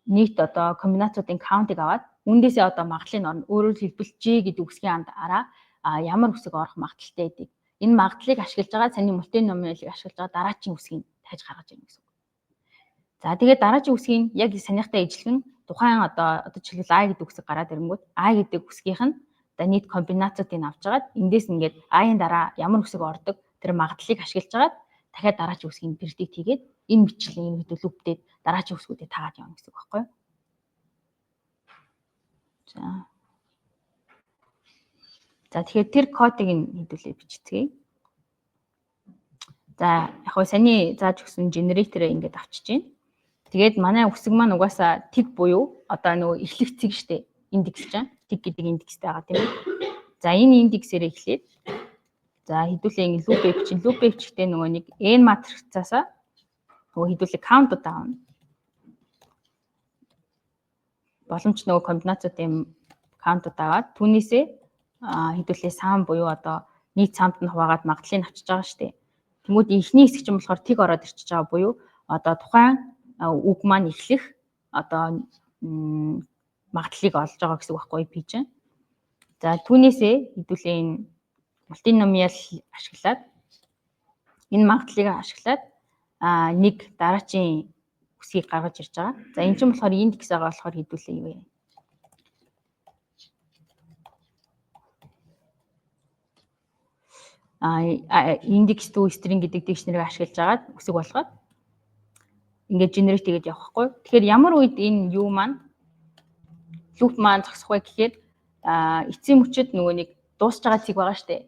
нийт одоо комбинацуудын каунтыг аваад үндээсээ одоо магадлалыг орно. Өөрөөр хэлбэл J гэдэг үсгийн дараа ямар үсэг орох магадaltaй гэдэг. Энэ магадлалыг ашиглаж байгаа саний мультиномиалыг ашиглаж байгаа дараачийн үсгийг тайж гаргаж ирнэ гэсэн үг. За тэгээд дараачийн үсгийн яг санийхтай ижилхэн тухайн одоо жишээлбэл I гэдэг үсэг гараад ирэнгүүт I гэдэг үсгийнх нь одоо нийт комбинацуудыг авч агаад эндээс ингээд I-ын дараа ямар үсэг ордог тэр магадлалыг ашиглаж агаад дахиад дараачийн үсгийн предикт хийгээд энэ мэтчлийн энэ хэдүүл лүптэд дараачийн үсгүүдийг таагаад явна гэсэн үг байхгүй юу? За тэгэхээр тэр кодыг хэдүүлээ бичицгээе. За яг хөө саний зааж өгсөн генераторыг ингээд авчиж байна. Тэгээд манай үсэг маань угаасаа тэг буюу одоо нөгөө эхлэх цэг штэ индекс чинь тэг гэдэг индекстэй байгаа тийм үү. За энэ индексээр эхлээд за хэдүүлээ ингэ лупээ бичин. Лупээ бичихтэй нөгөө нэг n матрицаасаа нөгөө хэдүүлээ count удаавна. Боломж нөгөө комбинацуудын count удаагаад түүнээсээ хэдүүлээ сам буюу одоо нийт самт нь хуваагаад магадлалыг авчиж байгаа штэ. Тэнгүүд эхний хэсэг чинь болохоор тэг ороод ирчихэж байгаа буюу одоо тухайн үг маань эхлэх одоо магадлалыг олж байгаа гэсэн үг байхгүй пи чинь. За түүнээсээ хэдүүлээ энэ мультиномиал ашиглаад энэ магадлалыг ашиглаад нэг дараачийн үсгийг гаргаж ирж байгаа. За энэ чинь болохоор индекс байгаа болохоор хэдүүлээ юу вэ? Индекс to string гэдэг дикшнэрийг ашиглаж агаад үсэг болгоод ингээд generate хийгээд явахгүй. Тэгэхээр ямар үед энэ юу маань loop маань зогсох вэ гэхээр эцсийн мөчөд нөгөө нэг дуусж байгаа цэг байгаа штэ.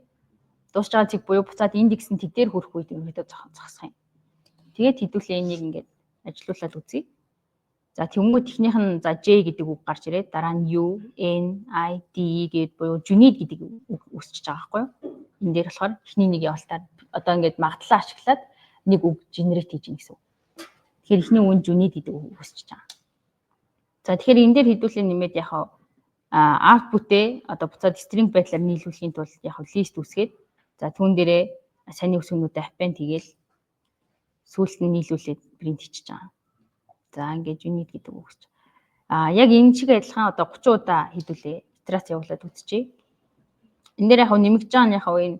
Дуусж байгаа цэг буюу буцаад индекс нь тэг дээр хүрэх үед ерөөдөө зогсох юм. Тэгээд хэдүүлээ энийг ингээд ажилуулад үзье. За тэгмүүд эхнийх нь за J гэдэг үг гарч ирээд дараа нь U, N, I, D гэдэг буюу Junid гэдэг үг үүсчихэж байгаа байхгүй юу? Энэ дээр болохоор эхний нэг явалтаар одоо ингээд магадлалаа ашиглаад нэг үг generate хийж гин гэсэн үг. Тэгэхээр эхний үг нь Junid гэдэг үг үүсчихэж байгаа. За тэгэхээр энэ дээр хэдүүлээ нэмээд яхаа output-ээ одоо буцаад string байдлаар нийлүүлэхийн тулд яг list үсгээд за түүн дээрээ саний үсгнүүдээ append хийгээл сүүлд нь нийлүүлээд print хийчихэж байгаа. За ингээд unit гэдэг үг гэж. Яг энэ шиг адилхан одоо 30 удаа хэдүүлээ итерац явуулаад үзчихье. Энэ дээр яг нэмэгдэж байгаа нь яг энэ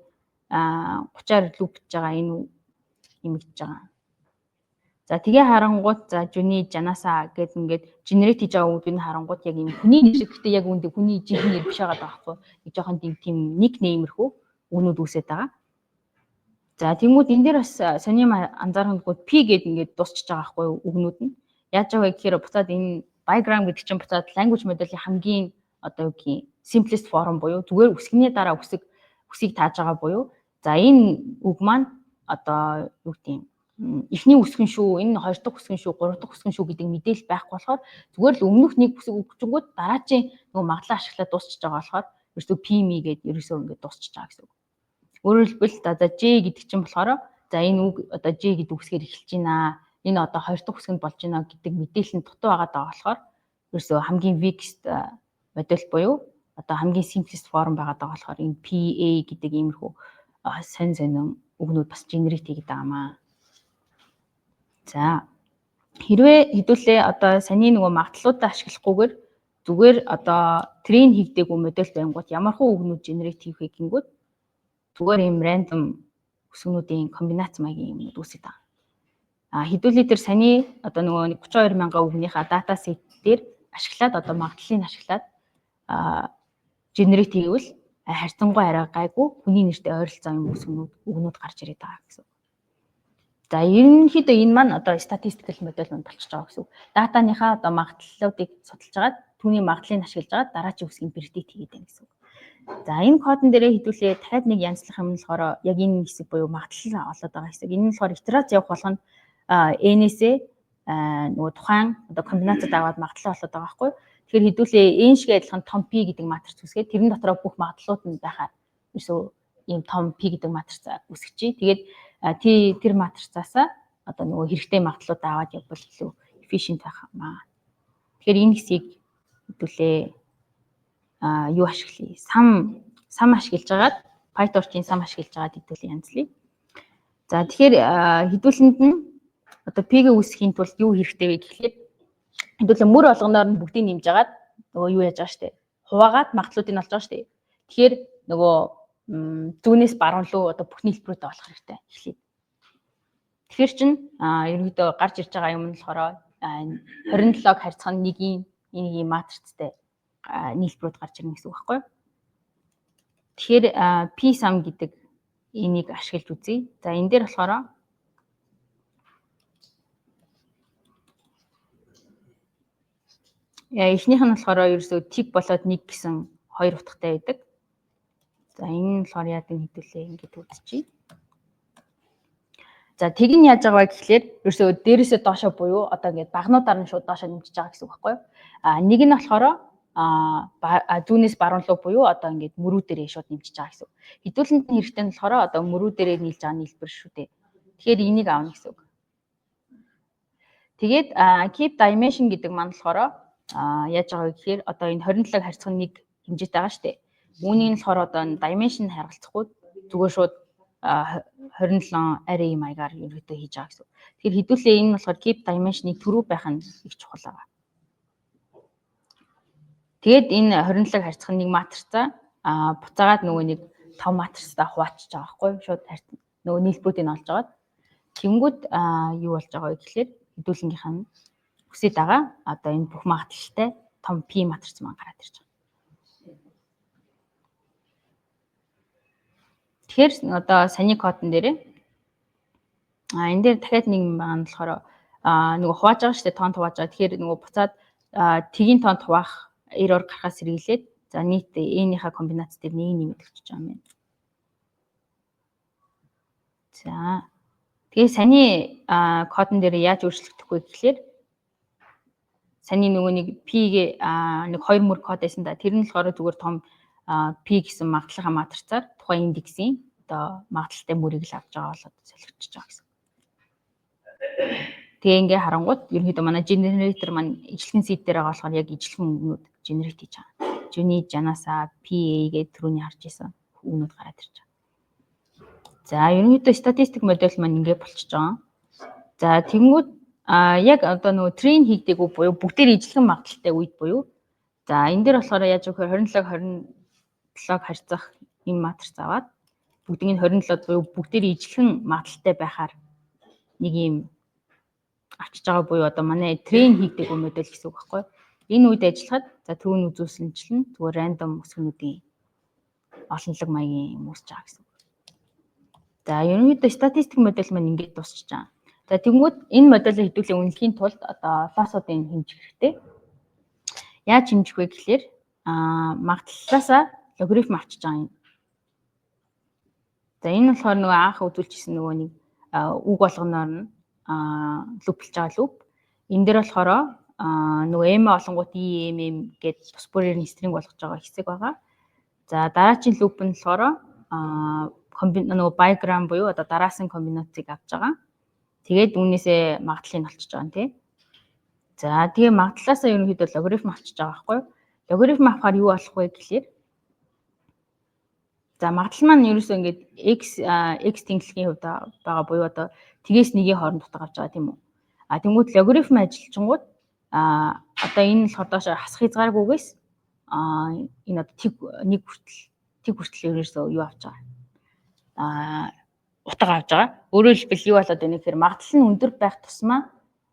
30-аар loop хийж байгаа энэ нэмэгдэж байгаа. За тэгээ харангуут за unit жанасаа гэдэг ингээд generate хийж байгаа үгүүд нь харангуут яг юм хүний нэр гэхдээ яг үүндээ хүний жинхэнэ нэр биш байгаа байхгүй. Нэг жоохон тийм nickname-рхүү өгнүүд үүсээд байгаа. За тэгмүүд энэ дээр бас сони анзаархангууд P гэдэг ингээд дуусчихж байгаа байхгүй өгнүүд нь. Яаж байгаа вэ гэхээр буцаад энэ diagram гэдэг чинь буцаад language model-ийн хамгийн одоо юу гэх simplest form буюу зүгээр үсгний дараа үсгийг тааж байгаа буюу за энэ үг маань одоо юу гэх юм эхний үсгэн шүү, энэ хоёр дахь үсгэн шүү, гурав дахь үсгэн шүү гэдэг мэдээлэл байхгүй болохоор зүгээр л өмнөх нэг үсэг өгчөнгүүд дараачийн нөгөө магадлал ашиглаад дуусчихж байгаа болохоор ерөөсөө PME гэдэг ерөөсөө ингээд дуусчихж байгаа гэсэн үг. Өөрөөр хэлбэл за J гэдэг чинь болохоор за энэ үг одоо J гэдэг үсгээр эхэлж байна. Энэ одоо хоёр дахь үсгэнд болж байна гэдэг мэдээлэл нь дутуу байгаа даа болохоор ерөөсөө хамгийн weakest модель буюу одоо хамгийн simplest form байгаа даа болохоор энэ PA гэдэг иймэрхүү сонин үгнүүд бас generate хийгээд байгаамаа. За хэрвээ хэдүүлээ одоо саний нөгөө магадлалуудаа ашиглахгүйгээр зүгээр одоо train хийгдээгүй модель байнгут ямархуу үгнүүд generate хийх вэ гингүүд зүгээр юм random үсгнүүдийн комбинац маягийн юмнууд үүсэж байгаа. Хэдүүлээ тэр саний одоо нөгөө 32,000 үгнийхаа дата сет дээр ашиглаад одоо магадлалыг ашиглаад generate хийвэл харьцангуй арай гайгүй хүний нэртэй ойролцоо юм үгнүүд гарч ирээд байгаа гэсэн. За ерөнхийдөө энэ маань одоо statistical model болчихж байгаа гэсэн. Датаныхаа одоо магадлалуудыг судалж агаад түүний магадлалыг ашиглаж агаад дараачийн үсгийн predict хийгээд байна гэсэн. За энэ кодон дээрээ хэдүүлээ дахиад нэг янзлах юм болохоор яг энэ хэсэг буюу магадлал олоод байгаа хэсэг. Энэ нь болохоор итерац явах болгоно N-ээсээ нөгөө тухайн одоо комбинацид аваад магадлал олоод байгаа байхгүй. Тэгэхээр хэдүүлээ N шиг адилхан том P гэдэг матриц үсгээд тэрэн дотроо бүх магадлалууд нь байхаар ерөөсөө ийм том P гэдэг матриц үсгэжээ. Тэгээд тэр матрицаасаа одоо нөгөө хэрэгтэй магадлалууд аваад явбал илүү efficient байх юм аа. Тэгэхээр энэ хэсгийг хэдүүлээ юу ашиглая? Сам ашиглаж агаад PyTorch-ийн сам ашиглаж агаад хэдүүлээ янзлая. За тэгэхээр хэдүүлэнд нь одоо P-г үүсгэхийн тулд юу хэрэгтэй вэ гэхлээр хэдүүлээ мөр болгоноор нь бүгдийг нэмж агаад нөгөө юу яаж байгаа штэ. Хуваагаад магадлалуудыг олж байгаа штэ. Тэгэхээр нөгөө зүүнээс баруун руу одоо бүх нийлбэрүүдэд олох хэрэгтэй эхлэе. Тэгэхээр чинь ерөнхийдөө гарч ирж байгаа юм нь болохоор 27-г харьцах нь нэг матрицтай нийлбэрүүд гарч ирнэ гэсэн үг байхгүй юу? Тэгэхээр P-sum гэдэг энийг ашиглаж үзье. За энэ дээр болохоор эхнийх нь болохоор ерөөсөө тип болоод 1 гэсэн 2 утгатай байдаг. За энэ нь болохоор яадаг хэдүүлээ ингэж үзчихье. За тэг нь яаж байгаа вэ гэхлээр ерөөсөө дээрээсээ доошоо буюу одоо ингээд багнуудаар нь шууд доошоо нэмчихэж байгаа гэсэн үг байхгүй юу? Нэг нь болохоор зүүнээс баруун руу буюу одоо ингээд мөрөө дээрээ шууд нэмчихэж байгаа гэсэн үг. Хэдүүлэнд нь хэрэгтэй нь болохоор одоо мөрөө дээрээ нийлж байгаа нийлбэр шүү дээ. Тэгэхээр энийг аавна гэсэн үг. Тэгээд keep dimension гэдэг маань болохоор яаж байгаа вэ гэхээр одоо энэ 27-г харьцах нь 1 хэмжээтэй байгаа шүү дээ. Үүнийг нь болохоор одоо dimension харгалзахгүй зүгээр шууд 27 array маягаар ерөөдөө хийж байгаа гэсэн. Тэгэхээр хэдүүлээ энэ нь болохоор keep dimension-ийн түрүү байх нь их чухал байгаа. Тэгээд энэ 27-г харьцах нэг матрицаа буцаагаад нөгөө нэг 5 матрицтай хуваачиж байгаа байхгүй юу? Шууд нөгөө нийлбэрүүдийг олж аваад тэнгүүд юу болж байгаа вэ гэхлээр хэдүүлэнгийнх нь үсэд байгаа одоо энэ бүх магадлалтай том P матриц маань гараад ирж байгаа. Тэгэхээр одоо саний кодон дээр энэ дээр дахиад нэг юм байгаа нь болохоор нөгөө хувааж байгаа шүү дээ, тоон хувааж байгаа. Тэгэхээр нөгөө буцаад тгийн тоон хуваах error гарахаас сэргийлээд за нийт n-ийнхаа комбинац дээр нэг нэмээд өгч байгаа юм байна. За тэгээ саний кодон дээр яаж өөрчлөгдөх вэ гэхээр саний нөгөө нэг P-гээ нэг 2 мөр код байсан да. Тэр нь болохоор зүгээр том P гэсэн магадлалынхаа матрицаар тухайн индексийн одоо магадлалтай мөрийг л авч байгаа болоод солигдчихж байгаа гэсэн. Тэгээ ингээ харангууд ерөнхийдөө манай генератор маань ижлэгэн сет дээр байгаа болохоор яг ижлэгэн үгнүүд генерат хийж байгаа. Жүний жанасаа PA-гээ түрүүний харж исэн үгнүүд гараад ирж байгаа. За ерөнхийдөө статистик модель маань ингээ болчихж байгаа. За тэгэнгүүт яг одоо нөгөө трейн хийгдээгүй буюу бүгдээр ижлэгэн магадлалтай үед буюу за энэ дээр болохоор яаж өгөхөөр 27 харьцах энэ матриц аваад бүгдийг нь 27 буюу бүгдээр ижлэгэн магадлалтай байхаар нэг юм авчиж байгаа буюу одоо манай трейн хийгдээгүй модель гэсэн үг байхгүй. Энэ үед ажиллахад за түүний үзүүлсэнчлэн зүгээр рандом өсгөнүүдийн олонлог маягийн юм үүсэж байгаа гэсэн үг. За ерөнхийдөө статистик модель маань ингэж дуусчихж байгаа. За тэгмүүд энэ модельийг хэдүүлээ үнэлэхийн тулд одоо лоссуудыг хэмжих хэрэгтэй. Яаж хэмжих вэ гэхээр магадлалаасаа логарифм авчиж байгаа юм. За энэ болохоор нөгөө анх үзүүлчихсэн нөгөө нэг үг болгоноор нь луплж байгаа луп. Энэ дээр болохоор нөгөө m олонгууд emm гэдэг тус бүрээр нь стринг болгож байгаа хэсэг байгаа. За дараагийн луп нь болохоор нөгөө bigram буюу одоо дараасын комбинацийг авч байгаа. Тэгээд үүнээсээ магадлалыг олчиж байгаа юм тий. За тэгээ магадлалаасаа ерөнхийдөө логарифм авчиж байгаа байхгүй юу? Логарифм авахаар юу болох вэ гэхээр за магадлал маань ерөөсөө ингээд x тэнглэгийн хувьд байгаа буюу одоо тгээс нэгийн хооронд дутаг авч байгаа тийм үү? Тэнгүүд логарифм ажиллачингууд одоо энэ болохоор доош хасах хязгааргүйгээс энэ одоо тэг хүртэл ерөөсөө юу авч байгаа? Утга авч байгаа. Өөрөөр хэлбэл юу болоод байна гэхээр магадлал нь өндөр байх тусмаа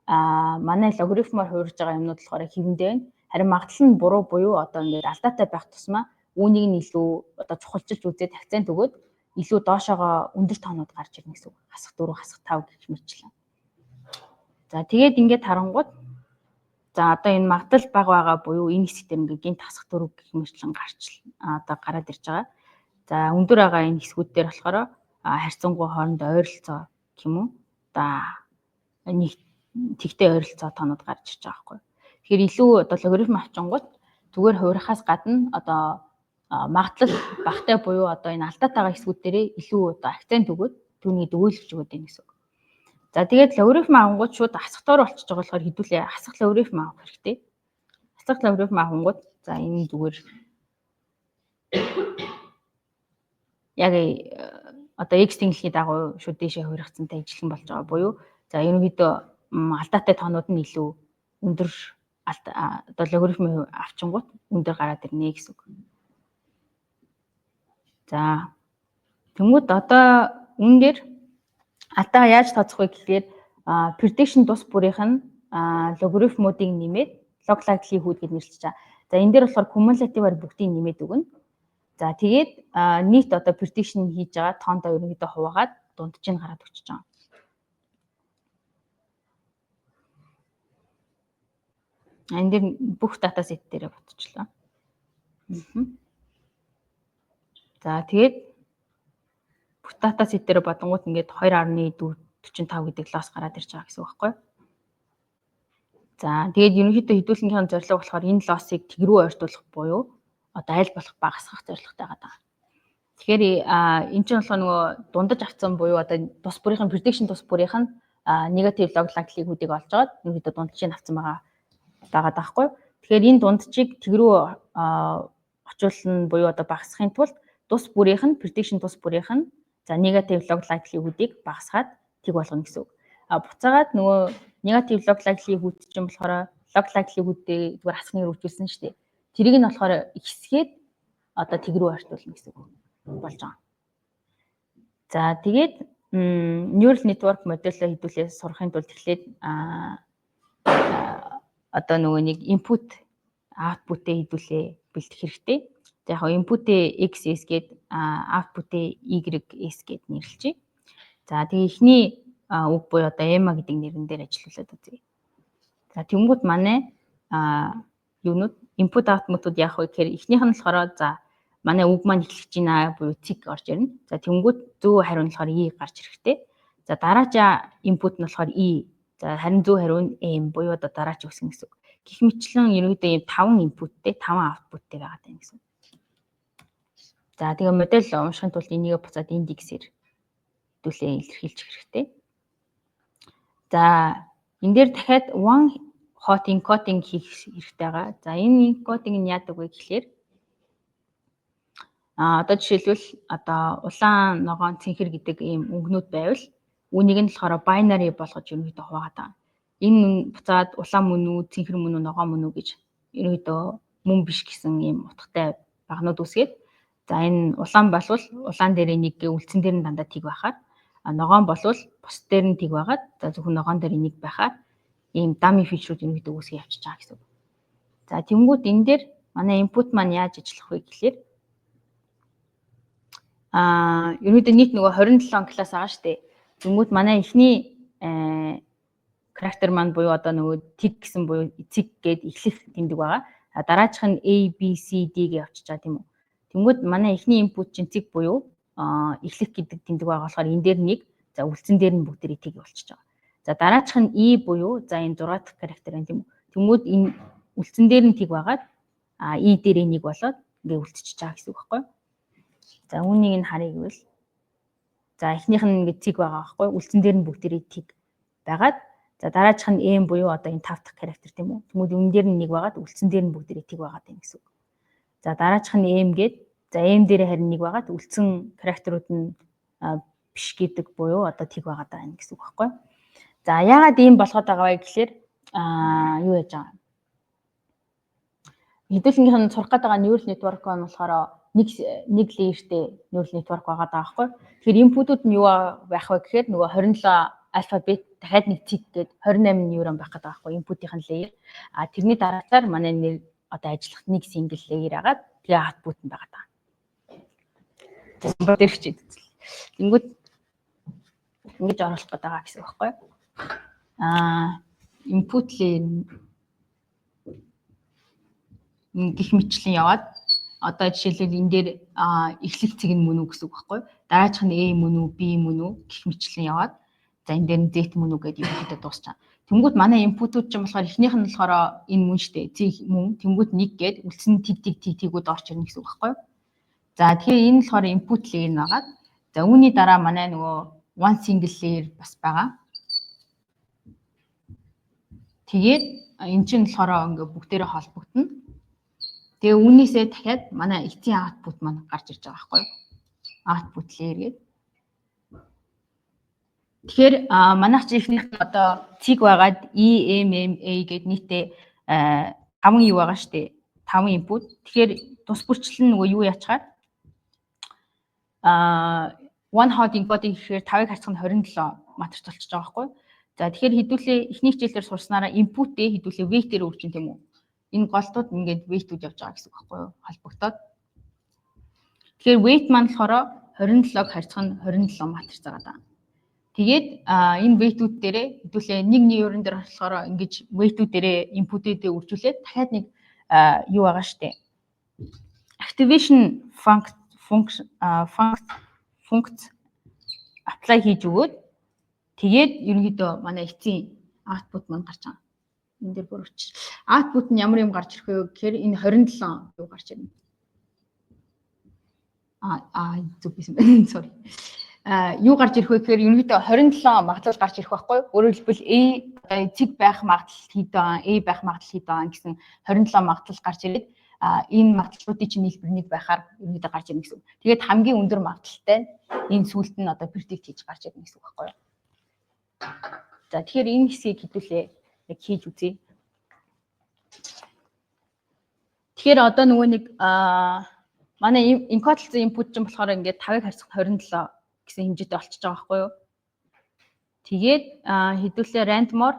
манай логарифмаар хуурж байгаа юмнууд болохоор хэвэндээ байна. Харин магадлал нь буруу буюу одоо ингээд алдаатай байх тусмаа үүнийг нь илүү одоо чухалчилж үзээд акцент өгөөд илүү доошоогоо өндөр тоонууд гарч ирнэ гэсэн үг. Хасах 4, хасах 5 гэх мэтчлэн. За тэгээд ингээд харангууд за одоо энэ магадлал бага байгаа буюу энэ хэсэг дээр ингээд гинт хасах 4 гэх мэтчлэн гарч одоо гараад ирж байгаа. За өндөр байгаа энэ хэсгүүд дээр болохоор харьцангуй хоорондоо ойролцоо гэх юм уу? Одоо нэг тэгтэй ойролцоо тоонууд гарч ирж байгаа байхгүй. Тэгэхээр илүү одоо логарифм авчингууд зүгээр хуурахаас гадна одоо магадлал багтай буюу одоо энэ алдаатайгаа хэсгүүд дээрээ илүү одоо акцент өгөөд түүнийг дөрвөлж өгöd юм гэсэн үг. За тэгээд логарифм авангууд шууд хасахтаар болчихж байгаа болохоор хэдүүлээ хасах логарифм авах хэрэгтэй. Хасах логарифм авангууд за энэ зүгээр яг одоо x тэнглэхийн дагуу шууд дээшээ хуурайгцантай ижилхэн болж байгаа буюу за ерөнхийдөө алдаатай тоонууд нь илүү өндөр одоо логарифм авчингууд өндөр гараад ирнэ гэсэн үг. За тэнгууд одоо энэ дээр алдаа яаж тооцох вэ гэхээр prediction тус бүрийнх нь логарифмуудыг нэмээд log likelihood гэж нэрлэж байгаа. За энэ дээр болохоор cumulative-аар бүгдийг нэмээд өгнө. За тэгээд нийт одоо prediction хийж байгаа тоонтой ерөнхийдөө хуваагаад дундчийг гараад өчөж байгаа. Энэ дээр бүх дата сет дээрээ ботчлаа. За тэгээд бүх дата сет дээр бодонгууд ингээд 2.445 гэдэг лосс гараад ирж байгаа гэсэн үг байхгүй юу? За тэгээд ерөнхийдөө хэдүүлэнгийн зорилго болохоор энэ лоссыг тэг рүү ойртуулах буюу одоо аль болох багасгах зорилготой байгаа. Тэгэхээр энэ чинь болохоор нөгөө дундаж авсан буюу одоо тус бүрийнх нь prediction тус бүрийнх нь negative log likelihood-ыг олж аваад ерөнхийдөө дундчийг авсан байгаа байхгүй. Тэгэхээр энэ дундчийг тэг рүү очуулна буюу одоо багасгахын тулд тус бүрийнх нь prediction тус бүрийнх нь за negative log likelihood-ыг багасгаад тэг болгоно гэсэн үг. Буцаагаад нөгөө negative log likelihood чинь болохоор log likelihood-ийг зүгээр хасхныг үржүүлсэн шүү дээ. Тэрийг нь болохоор ихсгээд одоо тэг рүү ойртуулна гэсэн үг болж байгаа. За тэгээд neural network модельээ хэдүүлээ сурахын тулд эхлээд одоо нөгөө нэг input output-ээ хэдүүлээ бэлдэх хэрэгтэй. За яг input-ээ XS гээд output-ээ YS гээд нэрлэжээ. За тэгээ эхний үг буюу одоо EMMA гэдэг нэрэн дээр ажиллуулад үзье. За тэнгууд манай юунууд input output-ууд яах вэ гэхээр эхнийх нь болохоор за манай үг маань эхлэж байна буюу цэг орж ирнэ. За тэнгууд зөв хариу нь болохоор I гарч ирэхтэй. За дараачаа input нь болохоор I. За харин зөв хариу нь M буюу одоо дараачаа үсгэн гэсэн үг. Гэх мэтчлэн ерөөдөө ийм 5 inputтэй 5 outputтэй байгаад байна гэсэн. За тэгээ модель уншихын тулд энийг буцаад индексээр хэдүүлээ илэрхийлж хэрэгтэй. За энэ дээр дахиад one hot encoding хийх хэрэгтэй байгаа. За энэ encoding нь яадаг вэ гэхээр одоо жишээлбэл одоо улаан ногоон цэнхэр гэдэг ийм өнгөнүүд байвал үнийг нь болохоор binary болгож ерөнхийдөө хуваагаад байгаа. Энэ буцаад улаан мөн үү, цэнхэр мөн үү, ногоон мөн үү гэж ерөнхийдөө мөн биш гэсэн ийм утгатай багнууд үсгээд за энэ улаан болвол улаан дээр нэг үлдсэн дээр нь дандаа тэг байхаар ногоон болвол бус дээр нь тэг байгаад за зөвхөн ногоон дээр нэг байхаар ийм dummy feature-ууд ерөнхийдөө үүсгэж явчихж байгаа гэсэн үг. За тэнгууд энэ дээр манай input маань яаж ажиллах вэ гэхээр ерөнхийдөө нийт нөгөө 27 класс байгаа шүү дээ. Тэнгууд манай эхний характер маань буюу одоо нөгөө тэг гэсэн буюу цэг гээд эхлэх тэмдэг байгаа. Дараачих нь A, B, C, D гэж явчихж байгаа тийм үү. Тэнгууд манай эхний input чинь цэг буюу эхлэх гэдэг тэмдэг байгаа болохоор энэ дээр нэг за үлдсэн дээр нь бүгдээрээ тэг болчихж байгаа. За дараачих нь E буюу за энэ 6 дахь характер байна тийм үү. Тэнгууд энэ үлдсэн дээр нь тэг байгаад E дээрээ нэг болоод ингээ үлдчихэж байгаа гэсэн үг байхгүй юу. За үүнийг нь харъя гэвэл за эхнийх нь ингээ цэг байгаа байхгүй юу. Үлдсэн дээр нь бүгдээрээ тэг байгаад за дараачих нь M буюу одоо энэ 5 дахь характер тийм үү. Тэнгууд энэ дээр нь нэг байгаад үлдсэн дээр нь бүгдээрээ тэг байгаад байна гэсэн үг. За дараачих нь M гээд за M дээрээ харин нэг байгаад үлдсэн характерууд нь биш гэдэг буюу одоо тэг байгаад байна гэсэн үг байхгүй юу. За яагаад ийм болгоод байгаа вэ гэхээр юу яаж байгаа. Хэдүүлгийнх нь сурах гэдэг neural network нь болохоор нэг layerтэй neural network байгаа даахгүй. Тэгэхээр input-ууд нь юу байх вэ гэхээр нөгөө 27 alphabet дахиад нэг цэг гээд 28 нейрон байх гэдэг байхгүй input-ийн layer. Тэрний дараачаар манай нэр одоо ажиллах нэг single layer агаад тэгээ output нь байгаа даа. Тэгвэл дэрхчээд. Тэнгүүд ингэж оруулах гэдэг байгаа гэсэн үг байхгүй юу? Input layer гих мэтчлэн яваад одоо жишээлбэл энэ дээр эхлэх цэг нь мөн үү гэсэн үг байхгүй юу? Дараачих нь A мөн үү, B мөн үү гих мэтчлэн яваад за энэ дээр нь Z мөн үү гэдэг юм хэдэд дуусчаа. Тэнгүүд манай input-ууд ч юм болохоор эхнийх нь болохоор энэ мөн штэ. Цэг мөн. Тэнгүүд нэг гээд үлдсэн тэг-тэгүүд орж ирнэ гэсэн үг байхгүй юу? За тэгэхээр энэ болохоор input layer нагаад за үүний дараа манай нөгөө one single layer бас байгаа. Тэгээд эн чинь болохоор ингээ бүгдээрээ холбогдно. Тэгээ үүнээсээ дахиад манай эцсийн output маань гарч ирж байгаа байхгүй юу? Output layer гэдэг. Тэгэхээр манайх чи ихнийх нь одоо цэг байгаад EMMA гэдэг нийтээ 5 юу байгаа шүү дээ. 5 input. Тэгэхээр тус бүрчлэн нөгөө юу яачаар one hot encoding гэхээр 5-ыг харьцах нь 27 матрич болчихж байгаа байхгүй юу? За тэгэхээр хэдүүлээ эхний хичээлээр сурснараа input-ээ хэдүүлээ weight-ээр үржин тийм үү? Энэ голтууд ингээд weight-үүд явж байгаа гэсэн үг байхгүй юу? Холбогдоод. Тэгэхээр weight маань болохоор 27-г харьцах нь 27 матрич байгаа даа. Тэгээд энэ weight-үүд дээрээ хэдүүлээ нэг нейрон дээр болохоор ингэж weight-үүд дээрээ input-үүдээ үржүүлээд дахиад нэг юу байгаа штэ. Activation function apply хийж өгөөд тэгээд ерөнхийдөө манай эцсийн output маань гарч байгаа. Энэ дээр бүрч. Output нь ямар юм гарч ирэх вэ гэхээр энэ 27 юу гарч ирнэ. Зүг бисэн байна. Sorry. Юу гарч ирэх вэ гэхээр ерөнхийдөө 27 магадлал гарч ирэх байхгүй юу? Өөрөөр хэлбэл A цэг байх магадлал хэд байгаа, A байх магадлал хэд байгаа гэсэн 27 магадлал гарч ирээд энэ магадлалуудын чинь нийлбэр нэг байхаар ерөнхийдөө гарч ирнэ гэсэн үг. Тэгээд хамгийн өндөр магадлалтай энэ сүлд нь одоо predict хийж гарч ирнэ гэсэн үг байхгүй юу? За тэгэхээр энэ хэсгийг хэдүүлээ яг хийж үзье. Тэгэхээр одоо нөгөө нэг манай encoded input чинь болохоор ингээд 5-ыг харьцах 27 гэсэн хэмжээтэй болчихж байгаа байхгүй юу? Тэгээд хэдүүлээ random-оор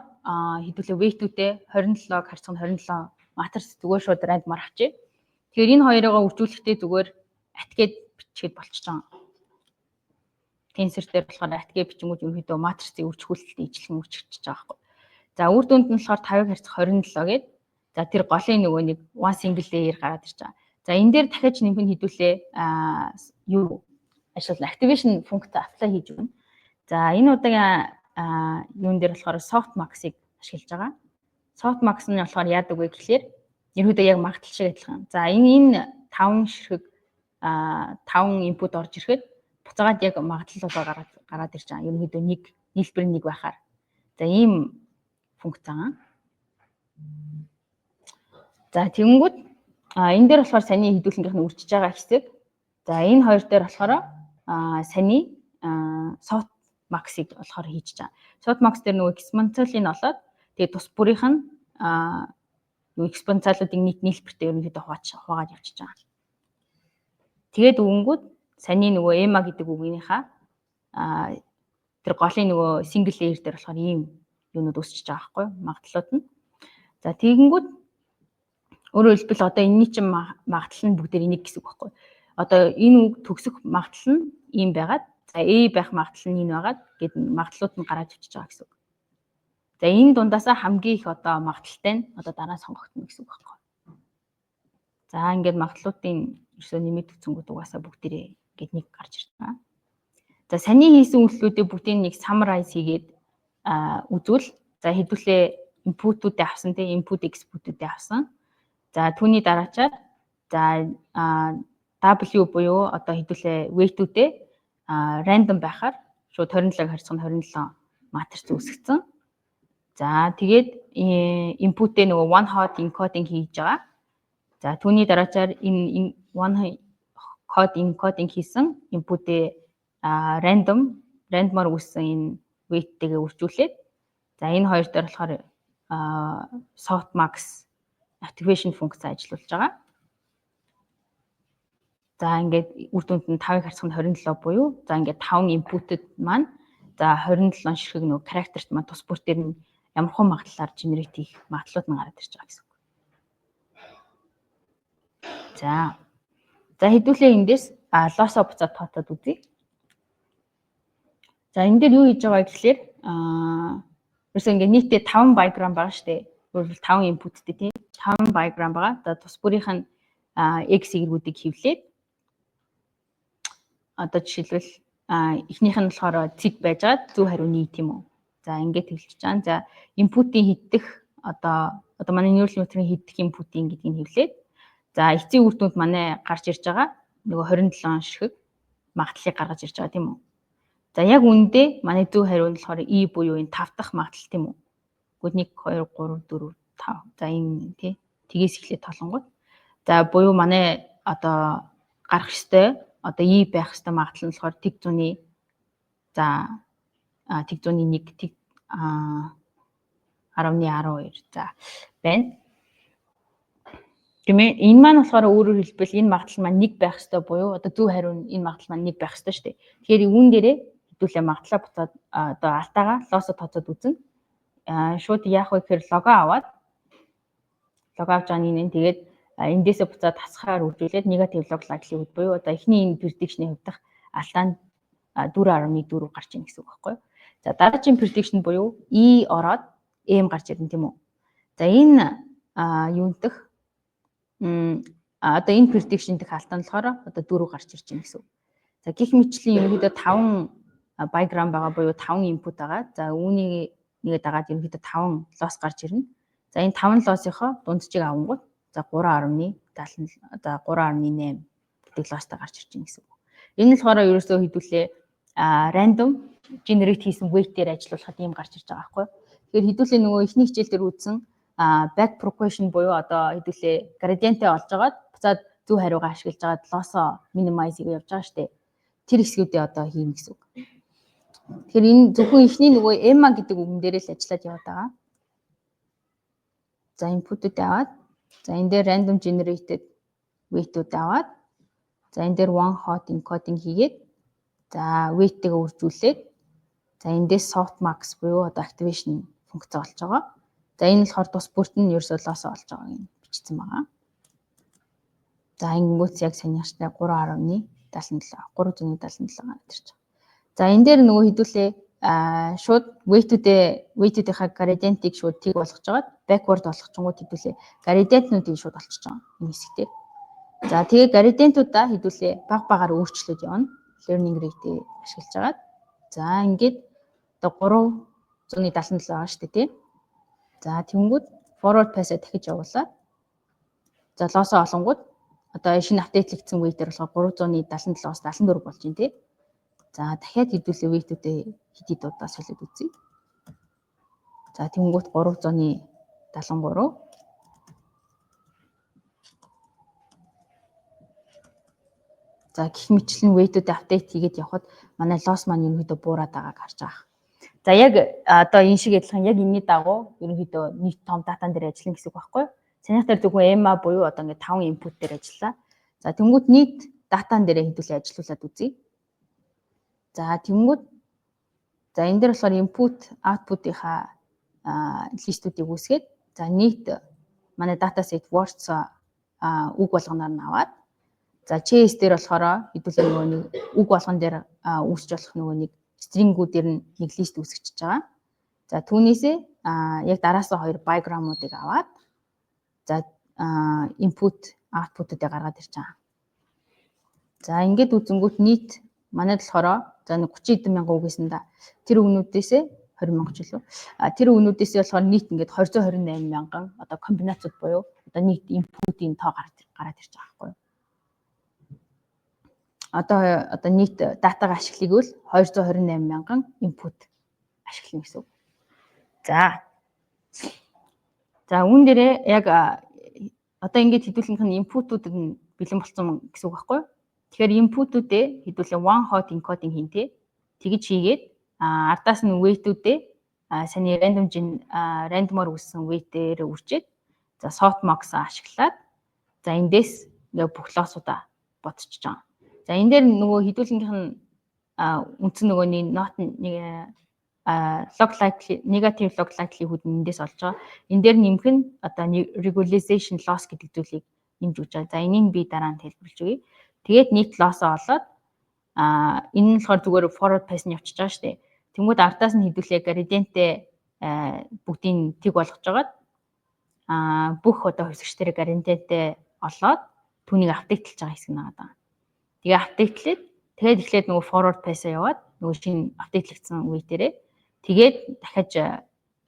хэдүүлээ weight-үүдээ 27-г харьцан 27 матрис зүгээр шууд random-аар авчээ. Тэгэхээр энэ хоёроо үржүүлэхдээ зүгээр атгээд бичгээд болчихж байгаа. Tensor дээр болохоор атгээ бичингүүд ерөнхийдөө матрицын үржүүлэлттэй ижилхэн үржигдчихэж байгаа байхгүй. За үр дүнд нь болохоор 5-ыг харьцах 27 гээд за тэр голын нөгөө нэг one single layer гараад ирж байгаа. За энэ дээр дахиад нэмэх нь хэдүүлээ юу ашиглан activation функц apply хийж өгнө. За энэ удаагийн юун дээр болохоор softmax-ыг ашиглаж байгаа. Softmax нь болохоор яадаг вэ гэхлээр ерөөдөө яг магтал шиг адилхан. За энэ 5 ширхэг 5 input орж ирэхэд буцаагаад яг магадлал болоо гараад ирж байгаа. Ерөнхийдөө нэг нийлбэр нэг байхаар. За ийм функц байгаа. За тэгэнгүүт энэ дээр болохоор саний хэдүүлэнгийнх нь үржиж байгаа хэсэг. За энэ хоёр дээр болохоор саний softmax-ыг болохоор хийж байгаа. Softmax дээр нөгөө exponential-ыг олоод тэгээд тус бүрийнх нь экспоненциалуудыг нийлбэртэй ерөнхийдөө хуваагаад явчихж байгаа. Тэгээд өгөнгүүд саний нөгөө EMA гэдэг үгийнхаа тэр голын нөгөө single layer дээр болохоор ийм юунууд өсчихөж байгаа байхгүй магадлалууд нь. За тэгэнгүүт өөрөөр хэлбэл одоо энэний чинь магадлал нь бүгдээр энийг гэсэн үг байхгүй. Одоо энэ үг төгсөх магадлал нь ийм байгаад за A байх магадлал нь энэ байгаад гэдэг магадлалууд нь гараад ичиж байгаа гэсэн үг. За энэ дундаасаа хамгийн их одоо магадлалтай нь одоо дараа сонгогдно гэсэн үг байхгүй. За ингээд магадлалуудын ерөөсөө нэмээд үцэнгүүд угаасаа бүгдээрээ ингээд нэг гарч ирж байгаа. За саний хийсэн үйлдэлүүдээ бүгдийг нэг summarize хийгээд үзвэл за хэдүүлээ input-үүдээ авсан тийм input export-үүдээ авсан. За түүний дараачаар за W буюу одоо хэдүүлээ weight-үүдээ random байхаар шууд 27-г харьцан 27 матрис үүсгэсэн. За тэгээд input-ээ нөгөө one hot encoding хийж байгаа. За түүний дараачаар энэ one hot encoding хийсэн input-ээ random-аар үүссэн энэ weight-тэйгээ үржүүлээд за энэ хоёр дээр болохоор softmax activation функц ажиллуулж байгаа. За ингээд үр дүнд нь 5-ыг харьцах нь 27 буюу за ингээд 5 input-д маань за 27 ширхэг нөгөө character-т маань тус бүр дээр нь ямархуу магадлалаар generate хийх магадлалууд нь гараад ирж байгаа гэсэн үг. За хэдүүлээ эндээс loss-о буцаад тоотоод үзье. За энэ дээр юу хийж байгаа гэхлээр ерөөсөө ингээд нийтдээ 5 bigram байгаа шүү дээ. Өөрөлд 5 inputтэй тийм 5 bigram байгаа. За тус бүрийнх нь x y-гүүдийг хэвлээд одоо жишээлбэл эхнийх нь болохоор цэг байжгаад зөв хариу нэг тийм үү. За ингээд хэлчихэж байгаа. За input-ийн хиддэх одоо манай neural network-ийн хиддэх input-ийн гэдгийг хэвлээд за эцсийн үр дүнд манай гарч ирж байгаа нөгөө 27 ширхэг магадлалыг гаргаж ирж байгаа тийм үү. За яг үүндээ манай зөв хариу нь болохоор E буюу энэ 5 дахь магадлал тийм үү. Гэхдээ 1 2 3 4 5. За энэ тий тгээс эхлээд толонгууд. За буюу манай одоо гарах ёстой одоо E байх ёстой магадлал нь болохоор тэг зүүнний за тэг зүүнний 1 тэг 10.12 за байна. Гэмээ энэ маань болохоор өөрөөр хэлбэл энэ магадлал маань 1 байх ёстой буюу одоо зөв хариу нь энэ магадлал маань 1 байх ёстой шүү дээ. Тэгэхээр үүн дээрээ хэдүүлээ магадлалаа буцаад одоо алтаагаа лосо тооцоод үзнэ. Шууд яах вэ гэхээр лого аваад авч байгаа нь тэгээд эндээсээ буцаад хасахаар үржүүлээд negative log likelihood буюу одоо эхний энэ prediction-ийн хувьдах алдаа нь 4.4 гарч ийн гэсэн үг байхгүй юу. За дараагийн prediction буюу E ороод M гарч ирнэ тийм үү. За энэ юунтах одоо энэ prediction дэх алдаа нь болохоор одоо 4 гарч ирж байна гэсэн үг. За гих мэтчлийн ерөнхийдөө 5 bigram байгаа буюу 5 input байгаа. За үүнийг нэгэ дагаад ерөнхийдөө 5 loss гарч ирнэ. За энэ 5 loss-ийнхоо дунджийг авангууд за 3.70 за 3.8 гэдэг loss-тай гарч ирж байна гэсэн үг. Энэ нь болохоор ерөөсөө хэдүүлээ random generate хийсэн weight-ээр ажиллуулахад ийм гарч ирж байгаа байхгүй. Тэгэхээр хэдүүлээ нөгөө эхний хичээл дээр үзсэн back propagation буюу одоо хэдүүлээ gradient-ээ олж агаад буцаад зөв хариугаа ашиглаж агаад loss-о minimize хийж явж байгаа шүү дээ. Тэр хэсгүүдээ одоо хийнэ гэсэн үг. Тэгэхээр энэ зөвхөн эхний нөгөө EMA гэдэг үгэн дээрээ л ажиллаад яваад байгаа. За input-д аваад за энэ дээр random generated weight-үүд аваад за энэ дээр one hot encoding хийгээд за weight-ийг үржүүлээд За эндээс softmax буюу одоо activation функц болж байгаа. За энэ болохоор тус бүрт нь ерөөсөө loss болж байгааг нь бичсэн байгаа. За ингэнгүүт яг санийхтай 3.77 377 гарч ирж байгаа. За энэ дээр нөгөө хэдүүлээ шууд weight-үүдийнхаа gradient-ийг шууд тийг болгож байгаа. Backward болгочингууд хэдүүлээ gradient-нуудыг шууд олчиж байгаа энэ хэсэгтээ. За тэгээ gradient-уудаа хэдүүлээ баг багаар өөрчлөд явна. Learning rate-ийг ашиглаж байгаа. За ингээд одоо 377 байгаа шүү дээ тий. За тэнгүүд forward pass-а дахиж явуулаад за loss олонгууд одоо шинэ апдейтлэгдсэн weight-ээр болохоор 377-аас 74 болж байна тий. За дахиад хэдүүлээ weight-үүдээ хэд удаа солиод үзье. За тэнгүүт 373. За гэх мэтлэн weight-үүдээ апдейт хийгээд явхад манай loss маань ерөнхийдөө буураад байгааг харж байгаа. За яг одоо энэ шиг адилхан яг энэний дагуу ерөнхийдөө нийт том датан дээр ажиллана гэсэн үг байхгүй юу? Санийх дээр зөвхөн EMA буюу одоо ингээд 5 input дээр ажиллаа. За тэнгууд нийт датан дээр хэдүүлээ ажилуулад үзье. За тэнгууд за энэ дээр болохоор input output-ийнхаа листүүдийг үүсгээд за нийт манай dataset words үг болгоноор нь аваад за chase дээр болохоор хэдүүлээ нөгөө нэг үг болгон дээр үүсч болох нөгөө нэг string-үүдээр нэг лист үүсгэж байгаа. За түүнээсээ яг дараасаа 2 bigram-уудыг аваад за input output-уудыг гаргаад ирж байгаа. За ингээд үзэнгүүт нийт манайд болохоор за 30 эдэн мянган үг гэсэн да. Тэр үгнүүдээсээ 20 мянга ч үлээ. Тэр үгнүүдээсээ болохоор нийт ингээд 228 мянган одоо комбинацууд буюу одоо нийт input-ийн тоо гараад ирж байгаа байхгүй юу? Одоо нийт датаг ашиглыг бол 228 мянган input ашиглана гэсэн үг. За үүн дээрээ яг одоо ингээд хэдүүлэнх нь input-ууд нь бэлэн болсон гэсэн үг байхгүй юу? Тэгэхээр input-үүдээ хэдүүлээ one hot encoding хийнтэй. Тэгж хийгээд ардаас нь weight-үүдээ саний рандомор үүссэн weight-ээр үржээд за softmax ашиглаад за эндээс ингээ бүх loss-уудаа бодчихж байгаа. За энэ дээр нөгөө хэдүүлэнх нь үндсэн нөгөө not log likely negative log likelihood эндээс олж байгаа. Энэ дээр нэмэх нь одоо regularization loss гэдэг зүйлийг нэмж өгч байгаа. За энийг би дараа нь тайлбарлаж өгье. Тэгээд нийт loss-оо олоод энэ нь болохоор зүгээр forward pass нь явчихж байгаа шүү дээ. Тэнгүүд ардаас нь хэдүүлээ gradient-тэй бүгдийг тэг болгож байгаад бүх одоо хэсэгчдэр gradient-тэй олоод түүнийг апдейтлж байгаа хэсэг нэг байгаа. Тэгээ апдейтлээд тэгээд эхлээд нөгөө forward pass-а яваад нөгөө шинэ апдейтлэгдсэн weight-ээрээ тэгээд дахиж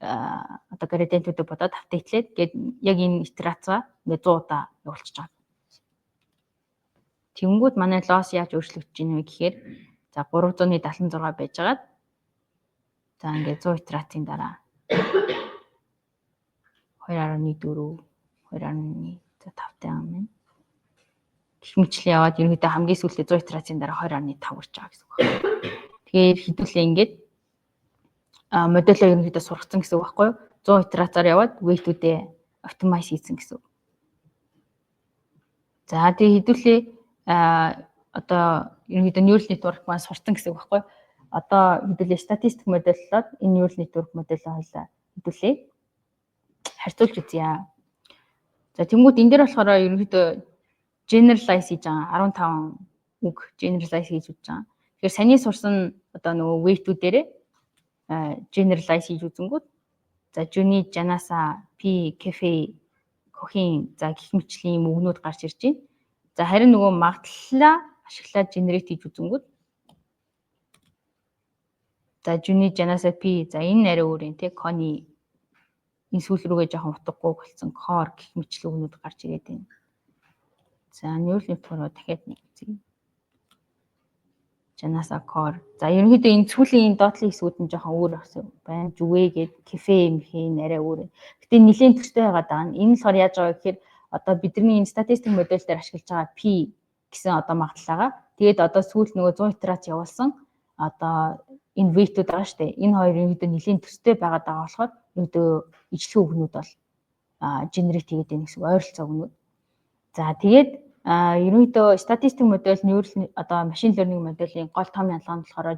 одоо gradient-үүдийг бодоод апдейтлээд гээд яг энэ итерацаа ингээ 100 удаа явуулчихж байгаа. Тэнгүүд манай loss яаж өөрчлөгдөж ийнэ вэ гэхээр за 376 байжгаад за ингээ 100 итерацийн дараа 2.4 2.1 за 5-тай юм байна. Гэх мэтлээ яваад ерөнхийдөө хамгийн сүүлдээ 100 итерацийн дараа 2.5 хүрч байгаа гэсэн үг байна. Тэгэхээр хэдүүлээ ингээд модельоо ерөнхийдөө сургацсан гэсэн үг байхгүй юу? 100 итерацаар яваад weight-үүдээ optimize хийсэн гэсэн үг. За тэгээ хэдүүлээ одоо ерөнхийдөө neural network маань сурсан гэсэн үг байхгүй юу? Одоо хэдүүлээ statistic модельлоод энэ neural network модельээ хойлоо хэдүүлээ харьцуулж үзье. За тэнгууд энэ дээр болохоор ерөнхийдөө generalize хийж байгаа 15 үг generalize хийж үзэж байгаа. Тэгэхээр саний сурсан одоо нөгөө weight-үүдээрээ generalize хийж үзэнгүүт за Juni, Janasa, P, Cafe, Cohin за гих мэтлийн үгнүүд гарч ирж байна. За харин нөгөө магадлалаа ашиглаад generate хийж үзэнгүүт за Juni, Janasa, P за энэ арай өөр юм те Connie энэ сүүл рүүгээ жоохон утгагүй болсон core гих мэтлийн үгнүүд гарч ирээд байна. За neural network дахиад нэг үзье. Janasa core. За ерөнхийдөө энэ сүүлийн доотлын хэсгүүд нь жоохон өөр байна. Жүвэ гээд cafe хийн арай өөр. Гэтэ нэлийн төстэй байгаад байгаа. Энэ болохоор яаж байгаа гэхээр одоо бидний энэ statistic модель дээр ашиглаж байгаа P гэсэн одоо магадлалаа. Тэгээд одоо сүүл нөгөө 100 итерац явуулсан одоо энэ weight-үүд байгаа шүү дээ. Энэ хоёр ерөнхийдөө нэлийн төстэй байгаад байгаа болохоор ерөнхийдөө ижлэх үгнүүд бол generate хийгээд байна гэсэн ойролцоо үгнүүд. За тэгээд ерөнхийдөө statistic модель neural одоо machine learning моделийн гол том ялгаа нь болохоор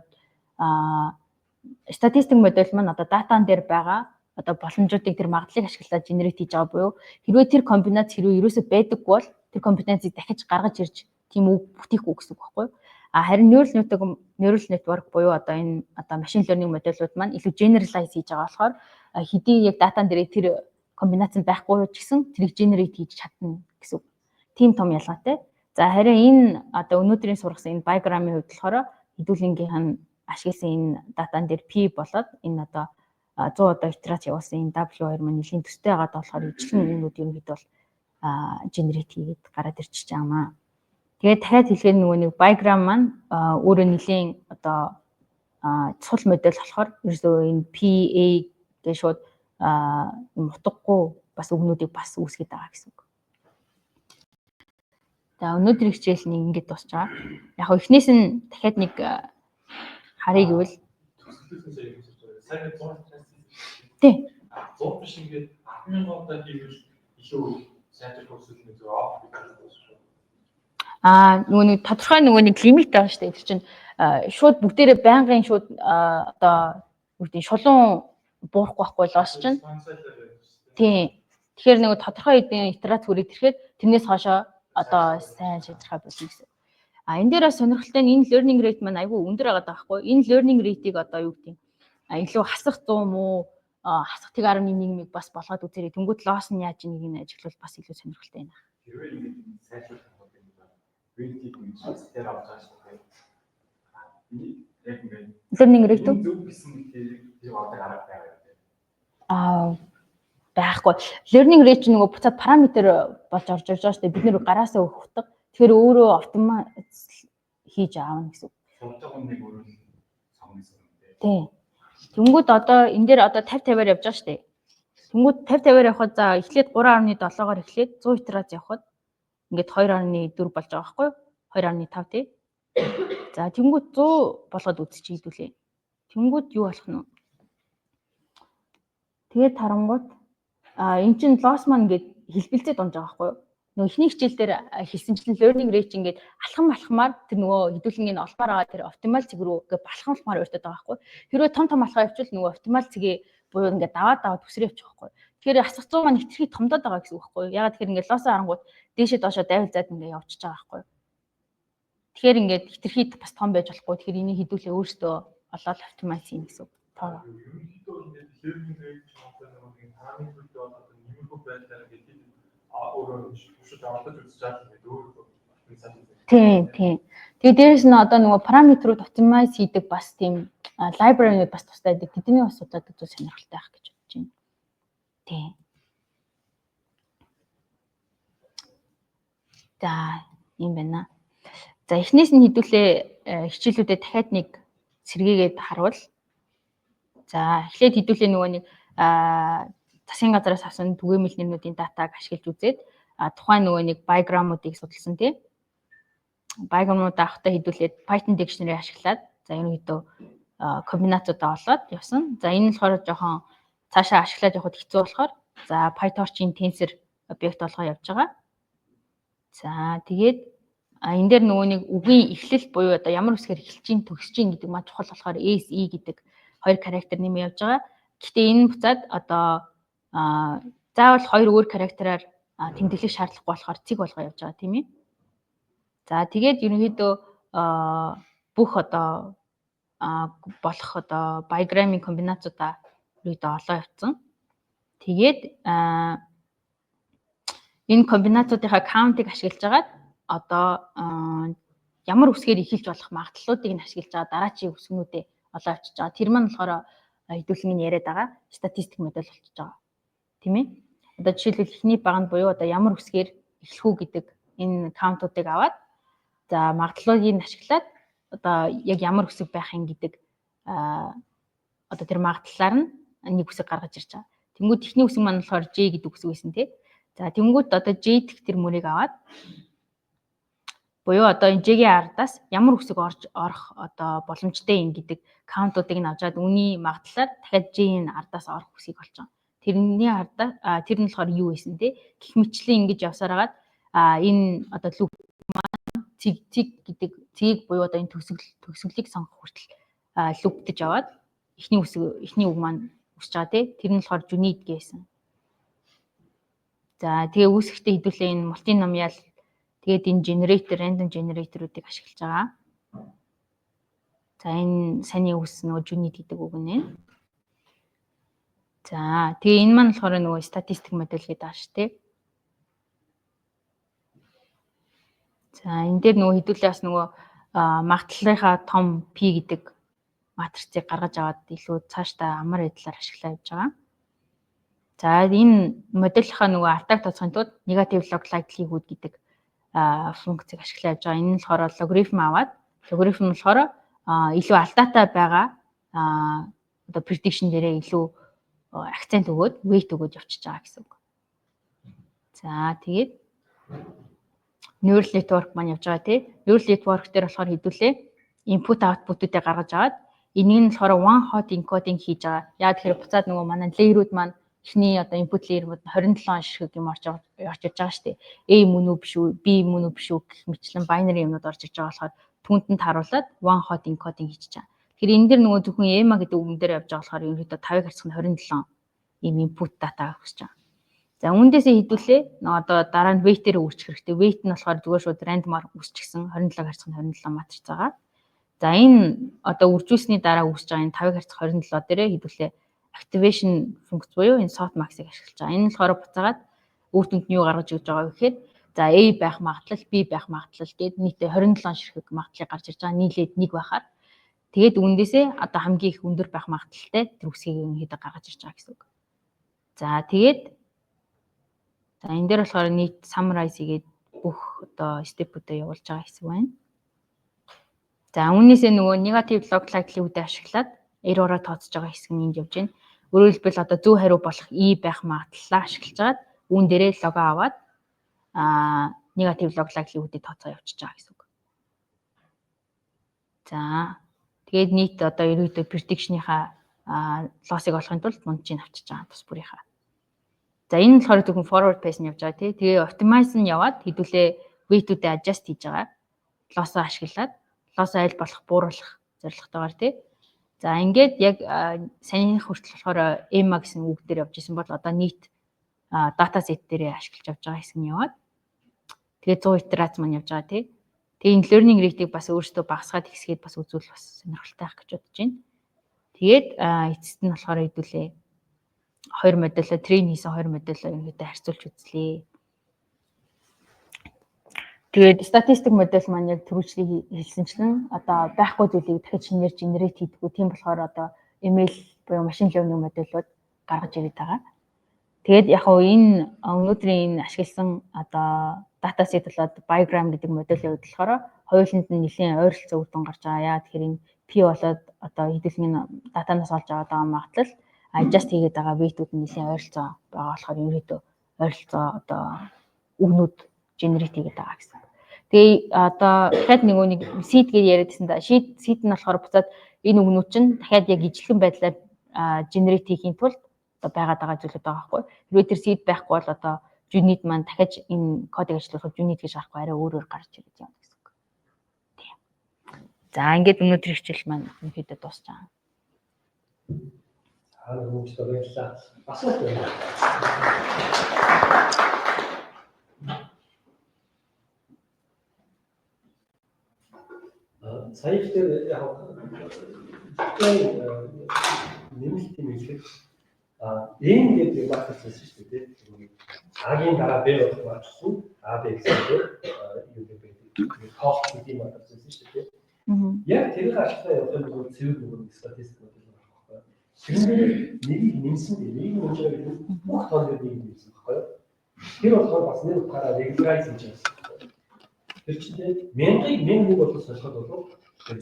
статистик модель маань одоо датан дээр байгаа одоо боломжуудыг тэр магадлалыг ашиглаад генерейт хийж байгаа буюу хэрвээ тэр комбинац хэрвээ ерөөсөө байдаггүй бол тэр комбинацийг дахиж гаргаж ирж тийм үг бүтээхгүй гэсэн үг байхгүй юу? Харин neural network буюу одоо энэ одоо машин learning модулууд маань илүү generalize хийж байгаа болохоор хэдий яг датан дээр тэр комбинац нь байхгүй ч гэсэн тэрийг generate хийж чадна гэсэн үг. Тийм том ялгаатай. За харин энэ одоо өнөөдрийн сургасан энэ biogramмын хувьд болохоор хэдүүлэнгийнх нь ашигласан энэ датан дээр P болоод энэ одоо 100 одоо итерац явуулсан энэ W2 маань нэлийн төстэй байгаа болохоор ижлэн юмнууд ерөнхийдөө бол generate хийгээд гараад ирчихэж байгаамаа. Тэгээд дахиад хэлгээд нөгөө нэг bigram маань өөрөө нэлийн одоо цул модель болохоор ерөөсөө энэ PA гэж шууд утгагүй бас үгнүүдийг бас үүсгэж байгаа гэсэн үг. За өнөөдрийн хичээл нь ингэж дуусч байгаа. Яг хөө эхнээс нь дахиад нэг харъя гэвэл тий. 100 биш ингээд 10,000 удаа хийвэл илүү сайжрах хүсэл нэг зөв оф гэж байна шүү. Нөгөө нэг тодорхой нөгөө нэг лимит байгаа шүү дээ. Тэр чинь шууд бүгдээрээ байнгын шууд одоо үгдийн шулуун буурахгүй байхгүй л оос чинь. Тий. Тэгэхээр нөгөө тодорхой хэдийн итерац хүрээд ирэхэд тэрнээс хоошоо одоо сайн шийдвэрхай болно гэсэн. Энэ дээр бас сонирхолтой нь энэ learning rate маань айгүй өндөр байгаа байхгүй. Энэ learning rate-ийг одоо юу гэдэг юм илүү хасах 100 муу хасах 1.1-ийг бас болгоод үзээрэй. Тэнгүүд loss нь яаж нэг нь ажиглал бас илүү сонирхолтой байна. Хэрвээ ингэ сайжруулах юм бол rate-ийг үнэлэлтээр авч байгаа шүү дээ. Яг ингэ learning rate зөв гэсэн тийм одоо гараад байгаа. Байхгүй. Learning rate нөгөө буцаад параметр болж орж ирж байгаа шүү дээ. Бид нэр гараасаа өгөх. Тэгэхээр өөрөө автомат хийж аавна гэсэн. Сурж байгаа нэг өөрөө сонгосон юм дээ. Тий. Тэнгүүд одоо энэ дээр одоо 50-50-аар явж байгаа шүү дээ. Тэнгүүд 50-50-аар явхад за эхлээд 3.7-оор эхлээд 100 итерац явхад ингээд 2.4 болж байгаа байхгүй юу? 2.5 тий. За тэнгүүд 100 болгоод үзчихье хэдүүлээ. Тэнгүүд юу болох нь вэ? Тэгээд тарангууд эн чин loss маань ингээд хэлбэлзээд унж байгаа байхгүй юу? Нөгөө ихний хичээл дээр хэлсэнчлэн learning rate ингээд алхамаар тэр нөгөө хэдүүлэн энэ олмоор байгаа тэр оптимал цэг рүү ингээд балхамлахмаар өртөд байгаа байхгүй. Хэрвээ том алхаа явуул нөгөө оптимал цэгээ буюу ингээд даваад төсрөө явчих байхгүй. Тэгэхээр асах 100 маань хэтэрхий томдоод байгаа гэсэн үг байхгүй. Ягаад тэгэхээр ингээд лосоо харангууд дээшээ доошоо дайвалзаад ингээд явчихж байгаа байхгүй. Тэгэхээр ингээд хэтэрхий бас том байж болохгүй. Тэгэхээр энийг хэдүүлээ өөртөө олоод оптимайз хийн гэсэн үг. Ерөнхийдөө ингээд learning rate чинь одоо нэг параметрүүд болоод нэмэрхүү байдлаар ингээд өөрөө шууд аваад үзэж байгаа юм өөрөө. Тийм. Тэгээ дээрэс нь одоо нөгөө параметрууд оптимайз хийдэг бас тийм library-нууд бас тустай байдаг. Тэдний бас удаад үзүү сонирхолтой байх гэж бодож байна. Тийм. За, юм байна. За, эхнээс нь хэдүүлээ хичээлүүдэд дахиад нэг сэргээгээд харуул. За, эхлээд хэдүүлээ нөгөө нэг засгийн газараас авсан түгээмэл нэрнүүдийн датаг ашиглаж үзээд тухайн нөгөө нэг biogramуудыг судалсан тийм. Biogramууд авахтаа хэдүүлээд Python dictionary ашиглаад за ерөнхийдөө комбинацуудаа олоод явсан. За энэ нь болохоор жоохон цаашаа ашиглаад явахд хэцүү болохоор за PyTorch-ийн tensor объект болгоо явж байгаа. За тэгээд энэ дээр нөгөө нэг үгийн эхлэл буюу одоо ямар үсгээр эхэлж ийн төгсөж ийн гэдэг маань чухал болохоор S, E гэдэг хоёр характер нэмээ явж байгаа. Гэхдээ энэ буцаад одоо заавал хоёр өөр характераар тэмдэглэх шаардлагагүй болохоор цэг болгоо явж байгаа тийм ээ. За тэгээд ерөнхийдөө бүх одоо болох одоо biogramмing комбинацуудаа ерөнхийдөө олоо явцсан. Тэгээд энэ комбинацуудынхаа count-ыг ашиглаж агаад одоо ямар үсгээр эхэлж болох магадлалуудыг нь ашиглаж байгаа дараачийн үсгнүүдээ олоо авчиж байгаа. Тэр маань болохоор хэдүүлэн нь яриад байгаа статистик модель болчихж байгаа. Тийм ээ. Одоо жишээлбэл эхний баганд буюу одоо ямар үсгээр эхлэх үү гэдэг энэ count-уудыг аваад за магадлалыг нь ашиглаад одоо яг ямар үсэг байх юм гэдэг одоо тэр магадлалаар нь нэг үсэг гаргаж ирж байгаа. Тэнгүүд эхний үсэг маань болохоор J гэдэг үсэг байсан тий. За тэнгүүд одоо J дэх тэр мөрийг аваад буюу одоо энэ J-ийн ардаас ямар үсэг орох одоо боломжтой юм гэдэг count-уудыг нь авчаад үүний магадлалаар дахиад J-ийн ардаас орох үсгийг олж байгаа. Тэрний ардаа тэр нь болохоор юу байсан те гэх мэтчлэн ингэж явсаар хагаад энэ одоо лүп маань цэг гэдэг цэгийг буюу одоо энэ төгсгөлийг сонгох хүртэл лүптэж аваад эхний үг маань үсэж байгаа тий. Тэр нь болохоор Junid гэсэн. За тэгээ үүсэхдээ хэдүүлээ энэ multinomial тэгээд энэ generator, random generator-уудыг ашиглаж байгаа. За энэ саний үс нөгөө Junid гэдэг үг нэ. За тэгээ энэ маань болохоор нөгөө statistic модель гэдэг ааш тий. За энэ дээр нөгөө хэдүүлээ бас нөгөө магадлалынхаа том P гэдэг матрицыг гаргаж аваад илүү цаашдаа амар байдлаар ашиглаж явж байгаа. За энэ модельийнхаа нөгөө алтайг тооцохын тулд negative log likelihood гэдэг функцийг ашиглаж явж байгаа. Энэ нь болохоор логарифм аваад логарифм нь болохоор илүү алдаатай байгаа одоо prediction дээрээ илүү акцент өгөөд weight өгөөд явчихж байгаа гэсэн үг. За тэгээд neural network маань явж байгаа тий. Neural network дээр болохоор хэдүүлээ input output-уудыг гаргаж аваад энийг нь болохоор one hot encoding хийж байгаа. Яа тэгэхээр буцаад нөгөө манай layer-ууд маань эхний одоо input layer-ууд 27 ширхэг юм орж ирж байгаа шүү дээ. A мөн үү биш үү, B мөн үү биш үү гэх мэтлэн binary юмнууд орж ирж байгаа болохоор түүнтэнд харуулад one hot encoding хийж байгаа. Тэгэхээр энэ дэр нөгөө зөвхөн EMA гэдэг үгэн дээр явж байгаа болохоор ерөнхийдөө 5-ыг харьцах нь 27 ийм input data өгч байгаа. За үүндээсээ хэдүүлээ одоо дараа нь weight-ээр үүсчих хэрэгтэй. Weight нь болохоор зүгээр шууд random-аар үүсчихсэн 27-ыг харьцах нь 27 матриц байгаа. За энэ одоо үржүүлсний дараа үүсэж байгаа энэ 5-ыг харьцах 27 дээрээ хэдүүлээ activation функц буюу энэ softmax-ыг ашиглаж байгаа. Энэ нь болохоор буцаагаад үр дүнд нь юу гаргаж өгч байгаа вэ гэхээр за A байх магадлал, B байх магадлал гээд нийтээ 27 ширхэг магадлалыг гарч ирж байгаа. Нийлээд 1 байхаар тэгээд үүндээсээ одоо хамгийн их өндөр байх магадлалтай тэр үсгийг ерөнхийдөө гаргаж ирж байгаа гэсэн үг. За тэгээд за энэ дээр болохоор нийт summarize хийгээд бүх одоо step-үүдээ явуулж байгаа гэсэн үг байна. За үүнээсээ нөгөө negative log likelihood-ыг ашиглаад error-оо тооцож байгаа хэсэг нь энд явж байна. Өөрөөр хэлбэл одоо зөв хариу болох E байх магадлалаа ашиглаж аваад үүн дээрээ лого аваад negative log likelihood-ыг тооцоо явуулж байгаа гэсэн үг. За тэгээд нийт одоо ерөөдөө prediction-ийнхаа loss-ыг олохын тулд мундчийг авчиж байгаа тус бүрийнхаа. За энэ нь болохоор зөвхөн forward pace нь явж байгаа тий. Тэгээ optimize нь яваад хэдүүлээ weight-үүдээ adjust хийж байгаа. Loss-оо ашиглаад loss-оо аль болох бууруулах зорилготойгоор тий. За ингээд яг санийх хүртэл болохоор EMA гэсэн үг дээр явж исэн бол одоо нийт дата set дээрээ ашиглаж явж байгаа хэсэг нь яваад тэгээд 100 итерац маань явж байгаа тий. Тэгээд learning rate-ийг бас өөрөөсөө багасгаад ихсгээд бас үзүүл бас сонирхолтой байх гэж бодож байна. Тэгээд эцэст нь болохоор хэдүүлээ 2 модельо train хийсэн 2 модельо ингээд харьцуулж үзлээ. Тэгээд statistic модель маань яг түрүүчлийг хэлсэнчлэн одоо байхгүй зүйлийг дахиж шинээр generate хийдэггүй. Тийм болохоор одоо ML буюу machine learning модельуд гаргаж ирээд байгаа. Тэгээд яг хөө энэ өнөөдрийн энэ ашигласан одоо data set болоод biogram гэдэг моделийн хувьд болохоор хоёуланд нь нэлийн ойролцоо үр дүн гарч байгаа. Яа тэгэхээр энэ P болоод одоо хэдүүлэн датанаас олж аваад байгаа магадлал adjust хийгээд байгаа weight-үүд нь нэлийн ойролцоо байгаа болохоор ерөөдөө ойролцоо одоо үгнүүд generate хийгээд байгаа гэсэн. Тэгээ одоо дахиад нэг seed гэж яриадсан да. Seed нь болохоор буцаад энэ үгнүүд чинь дахиад яг ижлэгэн байдлаар generate хийхийн тулд одоо байгаад байгаа зүйлүүд байгаа байхгүй. Хэрвээ тэр seed байхгүй бол одоо Junid маань дахиж энэ кодыг ажиллуулахад Junid гэж гарахгүй арай өөрөөр гарч ирээд юм гэсэн үг. Тийм. За ингээд өнөөдрийн хичээл маань ерөнхийдөө дуусч байгаа. Хүмүүстээ баярлалаа. Асуулт байна. Сая ихтэй яг нэмэлт юм хэлэх ийм гэдэг матрix байсан шүү дээ. А-гийн дараа Б болох матрix, А, Б гэсэн юу гэдэг тоолт гэдэг матрix байсан шүү дээ. Яг тэрийг ашиглаж явах юм бол цэвэр нэг статистик модель байна байхгүй. Тэрнээ нэгийг нэмсэн дээ. Нэгийг нэмжээ гэдэг нь бүх тоолыг нэмсэн байхгүй. Тэр болохоор бас нэг утгаараа regularize хийж байгаа. Тэр чинь 1000 болох сонирхол бол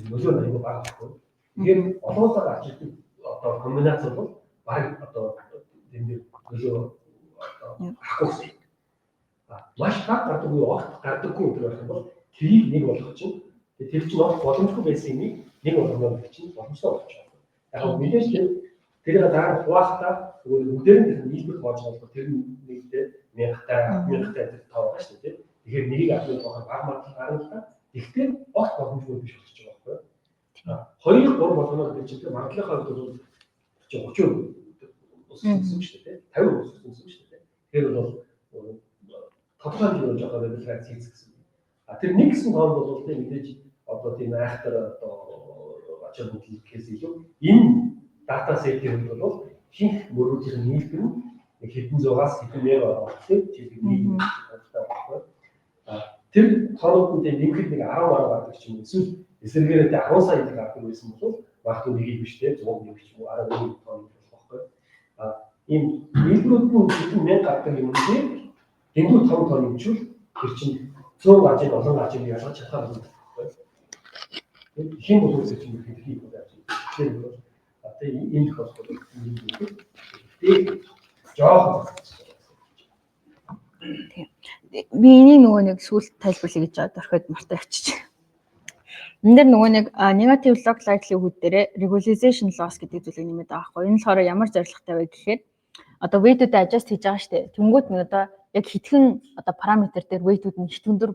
нөлөө нь аюул бага байхгүй. Тэгээд олоолаа ажилтдаг одоо комбинац бол баг одоо энэ нөлөө авахгүй. Маш хаад гардаг уу огт гардаггүй гэдэг байх юм бол тэрийг нэг болгох чинь тэр чинь огт боломжгүй байсан юм нэг болгоно гэх чинь боломжтой болж байгаа. Яг мэдээж тэрийг дараа хуваахтаа бүгдээр нь нийлбэр болж байгаа бол тэр нэгдээ 1000-тай тоо байгаа шүү дээ. Тэгэхээр нэрийг авах байх баг магадлал гарна л та. Гэхдээ огт боломжгүй биш болчих жоох байхгүй. 2 3 болгоно гэж чинь магадлалынхаа хувьд бол 30% өссөн шүү дээ. 50% өссөн шүү дээ. Тэгэхээр бол тодорхой хэмжээний жоохон рефлекс хийсэн. Тэр нэг гэсэн тоон бол тийм мэдээж одоо тийм айхтар одоо ачаал бүтлэхээс илүү энэ дата сетийн хувьд бол шинэ мөрүүдийн нийлбэр нь хэдэн зугаас хэдэн мега болтой тийм нэг тэр тоонууд нь нэмэхэд нэг 10 гардаг ч юм уу эсвэл эсэргээрээ 10 сая гардаг байсан бол багтуу нэг биш те 100 нэг ч юм уу 11 тонн болох байхгүй. Ийм нийлбэрүүд нь хэдэн мянга гардаг юм дээр дэндүү том тонн хэмжүүл тэр чинь 100 ажил олон ажил ялгаж чадхаар байна. Хин боловч чинь хэлхий болж байна. Тэр бол одоо энэ тохиолдолд тийм жоох. Би энийг нөгөө нэг сүүлд тайлбарлая гэж орхиод мартаа авчиж. Энд дээр нөгөө нэг negative log likelihood хүүд дээрээ regularization loss гэдэг зүйлийг нэмээд байгаа байхгүй. Энэ болохоор ямар зорилготой вэ гэхээр одоо weight-үүдээ adjust хийж байгаа шүү дээ. Тэнгүүд нэг одоо яг хитгэн одоо параметр дээр weight-үүд нь хитгүндөр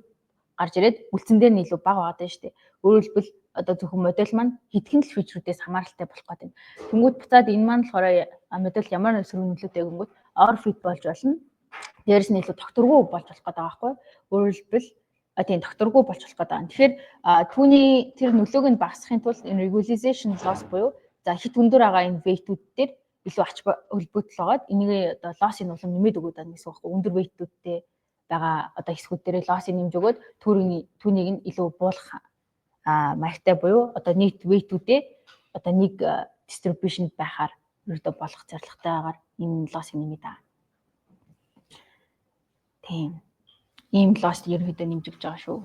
гарч ирээд үлдсэн дээр нь илүү бага байгаа даа шүү дээ. Өөрөөр хэлбэл одоо зөвхөн модель маань хитгэн л фичрүүдээс хамааралтай болох гэдэг. Тэнгүүд буцаад энэ маань болохоор модель ямар сөрөг нөлөөтэй гингүүд overfit болж болно. Дээрс нь илүү докторгүй болж болох гэдэг байгаа байхгүй. Өөрөөр хэлбэл тийм докторгүй болж болох гэдэг. Тэгэхээр түүний тэр нөлөөг нь багасгахын тулд энэ regularization loss буюу за хит өндөр байгаа энэ weight-үүд дээр илүү ач холбогдол байгаад энийг одоо loss-ийн улам нэмээд өгöd байгаа гэсэн үг байхгүй. Өндөр weight-үүдтэй байгаа одоо хэсгүүд дээр loss-ийг нэмж өгöd түүнийг нь илүү буулгах маягтай буюу одоо нийт weight-үүдээ одоо нэг distribution байхаар өөртөө болох зорилготой байгаар энэ loss-ийг нэмээд байгаа. Тийм. Ийм loss ерөнхийдөө нэмж өгч байгаа шүү.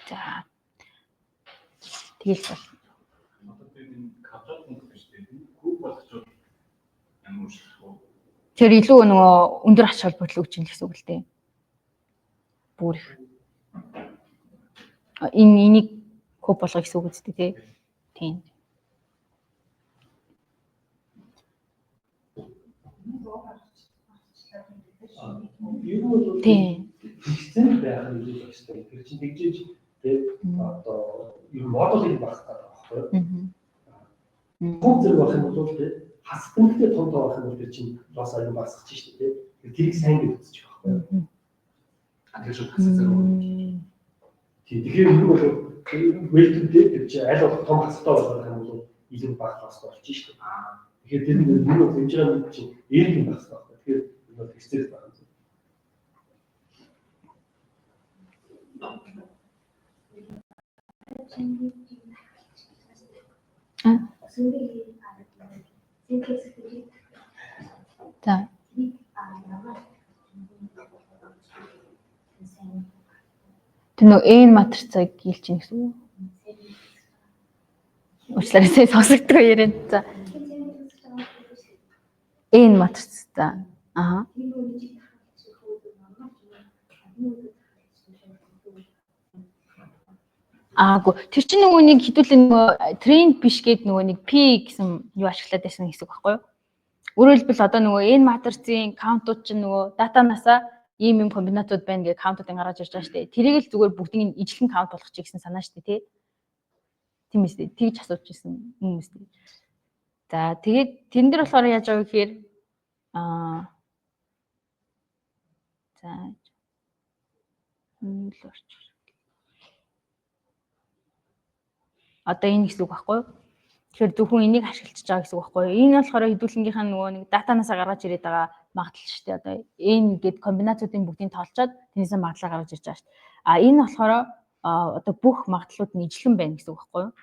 За. Тэгэл бол. Тэр илүү нөгөө өндөр ач холбогдол өгч ийн гэсэн үг л дээ. Бүр их. Энийг коп болгох гэсэн үг үстэй тий. Тийм. Тийм. Систем байх нь илүү хэвчтэй. Тэр чинь тэгжиж тийм одоо ер нь модулыг багсах гэдэг байхгүй юу? Бүх зэрэг байх юм бол тийм хасдагтай том байх юм бол тэр чинь бас аюу багсах чинь шүү дээ. Тэрийг сайн гэж үзчих байхгүй юу? Тэр шиг хасах зэрэг. Тэгэхээр энэ бол weight-үүдээ тэр чинь аль болох том хастай болох юм бол илүү багах бас болж шүү дээ. Тэгэхээр тэр нь юу гэж байгаа юм чинь эргэн багсах байхгүй. Тэгэхээр энэ бол хэцүү байна. За. Тэр нөө n матрицыг гэлж ийн гэсэн үү? Уучлаарай сая сонсогддог яриа. За. n матриц за. Аа. Аагүй тэр чинь нөгөө нэг хэдүүлээ нөгөө тренд биш гээд нөгөө нэг p гэсэн юу ашиглаад байсан гэсэн үг байхгүй юу? Өөрөөр хэлбэл одоо нөгөө n матрицын каунтууд чинь нөгөө датанасаа ийм комбинатууд байна гэж каунтуудыг гаргаж ирж байгаа шүү дээ. Тэрийг л зүгээр бүгдийг ижлэн каунт болгочих гэсэн санаа шүү дээ, тий? Тийм ээ, тэгж асууж ирсэн хүмүүс тий. За тэгээд тэрэн дээр болохоор яаж байгаа вэ гэхээр за л орчих. Одоо энэ гэсэн үг байхгүй юу? Тэгэхээр зөвхөн энийг ашиглаж байгаа гэсэн үг байхгүй юу? Энэ болохоор хэдүүлэнгийнхаа нөгөө нэг датанасаа гаргаж ирээд байгаа магадлал шүү дээ. Одоо энэ гээд комбинацуудын бүгдийг тоолцоод тэрнээсээ магадлал гаргаж ирж байгаа шүү дээ. Энэ болохоор одоо бүх магадлалууд нь ижлэн байна гэсэн үг байхгүй юу?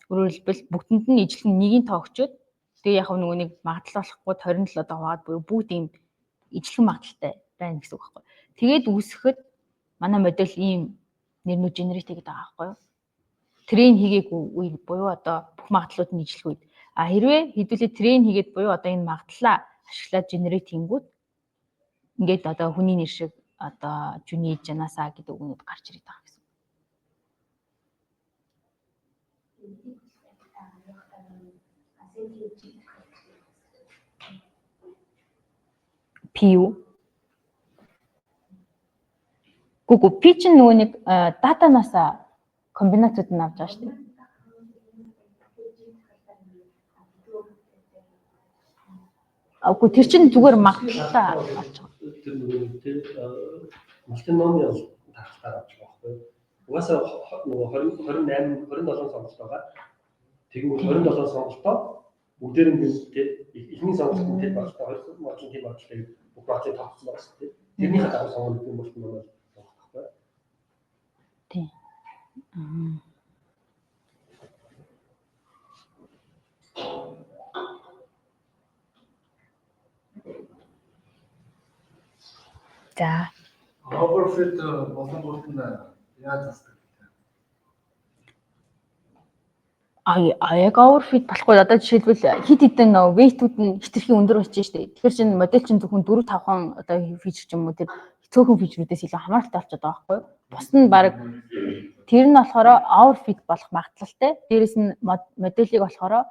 Өөрөөр хэлбэл бүгдэнд нь ижлэн нэгийн тоо өгчөөд тэгээ яг нөгөө нэг магадлал болохгүй 27 одоо хаваад буюу бүгд ийм ижлэн магадлалтай байна гэсэн үг байхгүй юу? Тэгээд үүсгэхэд манай модель ийм нэрнүүд генерейт хийгээд байгаа байхгүй юу? Трейн хийгээгүй үе буюу одоо бүх магадлалууд нь ижлэх үед. Хэрвээ хэдүүлээ трейн хийгээд буюу одоо энэ магадлалаа ашиглаад генерейт хийнгүүт ингээд одоо хүний нэр шиг одоо жүний жанасаа гэдэг үгнүүд гарч ирээд байгаа гэсэн. Пиу. Гүг пи чинь нөгөө нэг датанасаа комбинацууд нь авч байгаа шүү дээ. Үгүй тэр чинь зүгээр магадлалаа болж байгаа. Тэр нөгөө мультиномиал тахтаар авч байгаа байхгүй. Угаасаа нөгөө 27 сонголт байгаа. Тэгвэл 27 сонголтоо бүгдээр нь эхний сонголтын тэр багтаа 20 модлын тийм багталтыг бүх багтыг тавцсан байгаа шүү дээ. Тэрнийхээ дагуу сонголтын мультиномиал болох байхгүй. Тийм. За. Overfit болонгууд нь яаж засдаг вэ? Яг overfit болохгүй одоо жишээлбэл хит хитэн weight-үүд нь хитрхийн өндөр болчих штеп. Тэгэхээр чинь модель чинь зөвхөн 4 5 хон одоо фичер ч юм уу тэр цөөхөн фичрүүдээс илүү хамааралтай болчиход байгаа байхгүй юу? Бус нь баг тэр нь болохоор overfit болох магадлалтай. Дээрээс нь модельийг болохоор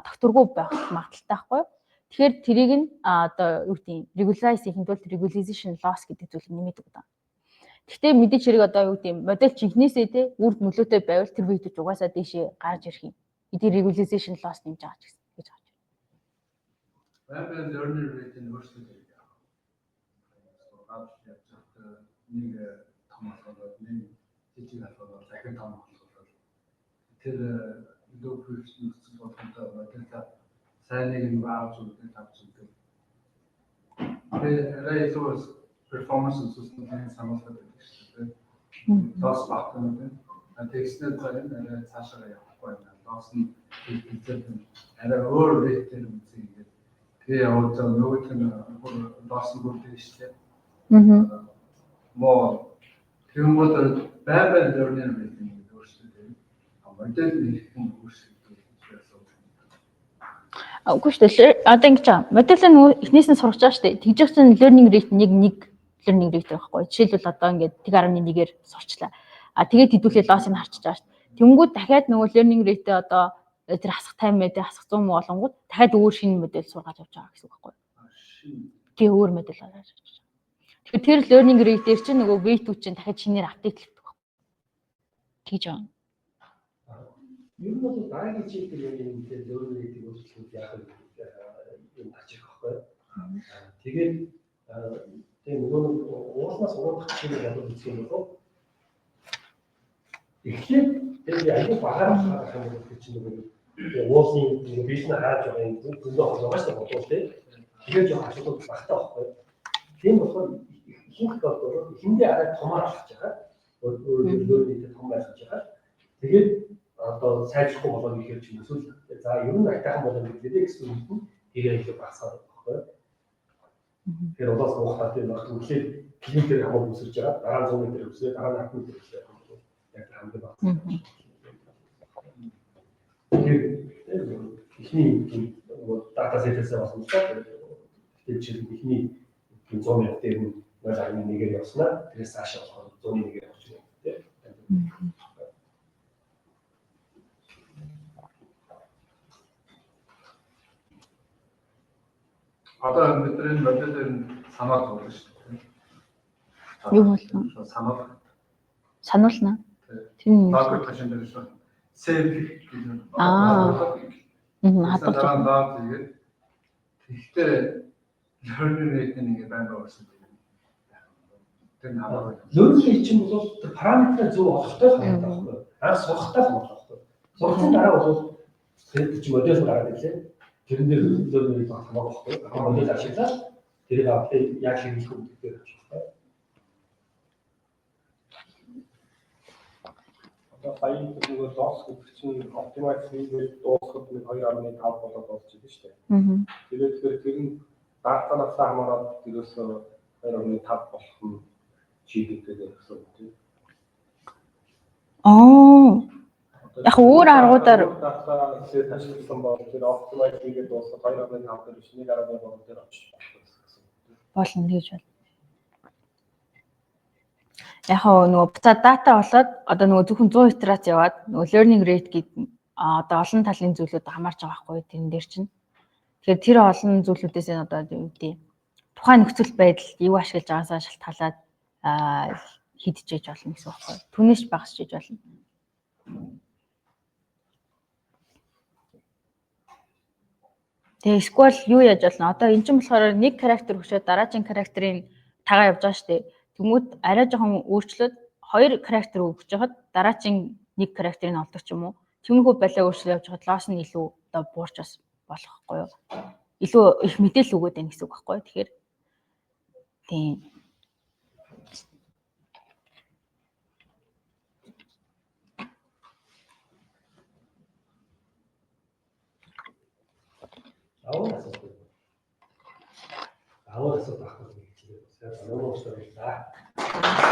докторгүй байх магадлалтай байхгүй юу? Тэгэхээр тэрийг нь одоо юу гэдэг regularize хийхэд бол regularization loss гэдэг зүйлийг нэмэгддэг удаа. Гэхдээ мэдээж хэрэг одоо юу гэдэг модель жинхнээсээ те үрд нөлөөтэй байвал тэр weight угаасаа дээшээ гарч ирэх юм. Эдгээр regularization loss нэмж байгаа ч гэсэн гэж байна. Rapid learning rate нь өөрчлөлт яах вэ? Нэг том болохоор нэг жижиг болохоор дахин том болохоор тэр education болонтой модель сайн нэг нь бааж үздэг тавч үздэг. Тэгээ илүү перформанс үзүүлсэн санаалаад байдаг шүү дээ. Лос багтана тийм. Тэгснээр зарим цаашаа явахгүй байна. Лос нь хэлбэлтэй арай өөр рэйтээр үзье гэдэг. Тэгээ яваад нөгөөх нь лос нь бүрдээ шүү дээ. Моо тэгмүүд байбал learning rate нь өөрчлөлт. Модель нэг юм өөрчлөлт. Үгүй шүү дээ. Одоо ингэж байгаа. Модель нь эхнээс нь сурч байгаа шүү дээ. Тэгж чинь learning rate нэг learning rate байхгүй. Жишээлбэл одоо ингээд 1.1-ээр сурчлаа. Тэгээд хэдүүлээ loss-ыг харчиж байгаа шүү дээ. Тэнгүүд дахиад нөгөө learning rate одоо тэр хасах тайм мэдээ хасах 100 болонгууд дахиад өөр шинэ модель сургаж явж байгаа гэсэн үг байхгүй. Тэгээ өөр модель гаргаж авч байгаа. Тэгэхээр тэр learning rate дээр чинь нөгөө weight-үүд чинь дахиад шинээр апдейт хийдэг байхгүй. Тэгж байгаа. Ер нь бол дараагийн чигээр юм дээр learning rate-ийг өөрчлөх яах вэ юм гарч ирэх байхгүй. Тэгээд тийм нөгөө ууснаас уруудах чигээр бодож үзэх юм бол эхлээд тэр аягүй багаар харах юм бол чинь нөгөө уусын бизнес хааж байгаа юм зөндөө байгаа шүү дээ бодвол тийм. Тэгээд яг асуудал багтаа байхгүй. Тийм болохоор ихэнх бол эхэндээ арай томоор алхаж байгаа. Өөр learning-тэй том байх гэж байгаа. Тэгээд одоо сайжрахгүй болоод ихээр чинь эсвэл за ер нь айтайхан болоод ирлээ гэсэн үг нь тэгээ илүү багасаад байгаа байхгүй. Тэр удаас уухтаа тийм баг үлээ клиентээр хамаг өсөж байгаа. Дараа 100 м өсөө, дараа 10 м өсөө яг хамгийн баг. Тэгэхээр ихний дата сетээс болсон ч тэгээд чинь ихний 100 м дээр нь 0.1-ээр явснаа тэрээс цаашаа болохоор 101-ээр явж байгаа тийм. Одоо бидний модель санаал болно шүү дээ. Юу болно? Сануулна. Тийм. Маркет ташин дээр шүү. Сев гэдэг. Хадгалж байгаа. Тэгэхдээ learning rate нэг байна гэсэн. Тэр намайг learning чинь бол тэр параметр зөв олохтой хамаатай байхгүй. Анх сурахтай хамаатай байхгүй. Сурахын дараа бол тэр чинь модель гараад ирлээ. Тэрэн дээр learning rate хамаагүй байхгүй. Модель ашиглаад тэрийг апдейт яг хийх үедээ ажиллах. Одоо баян нөгөө лос гэдэг чинь optimize хийгээд дуусахад нэг 2.5 болоод болж байгаа шүү дээ. Тэгэхээр тэр нь датанаас хамаарат ерөөсөө 2.5 болох нь чиглэлтэй гэсэн үг тийм. Яг өөр аргуудаар дата set ашигласан бол тэр optimize хийгээд дуусах 2.5 дээр биш 1.3 дээр очиж болно гэж байна. Яг нөгөө буцаа дата болоод одоо нөгөө зөвхөн 100 итерац яваад нөгөө learning rate гэдэг одоо олон талын зүйлүүд хамаарч байгаа байхгүй тэрэн дээр чинь. Тэгэхээр тэр олон зүйлүүдээс одоо юу гэдэг тухайн нөхцөл байдал юу ашиглаж байгаасаа шалтгаалаад хийдэж болно гэсэн үг байна. Түүнээс багасч болно. Тэгээ эсвэл юу яаж болно? Одоо эн чинь болохоор нэг характер өчөөд дараагийн характерын тагаа явж байгаа шүү дээ. Тэнгүүд арай жоохон өөрчлөөд хоёр характер өгч жахад дараагийн нэг характерыг олдог ч юм уу. Тиймэрхүү байлаа өөрчлөө явж хаад лоос нь илүү одоо буурч бас болохгүй юу? Илүү их мэдээлэл өгöd байх гэсэн үг байхгүй юу? Тэгэхээр тийм. Аваад асуулт авах гэж байна. Намайг уучлаарай.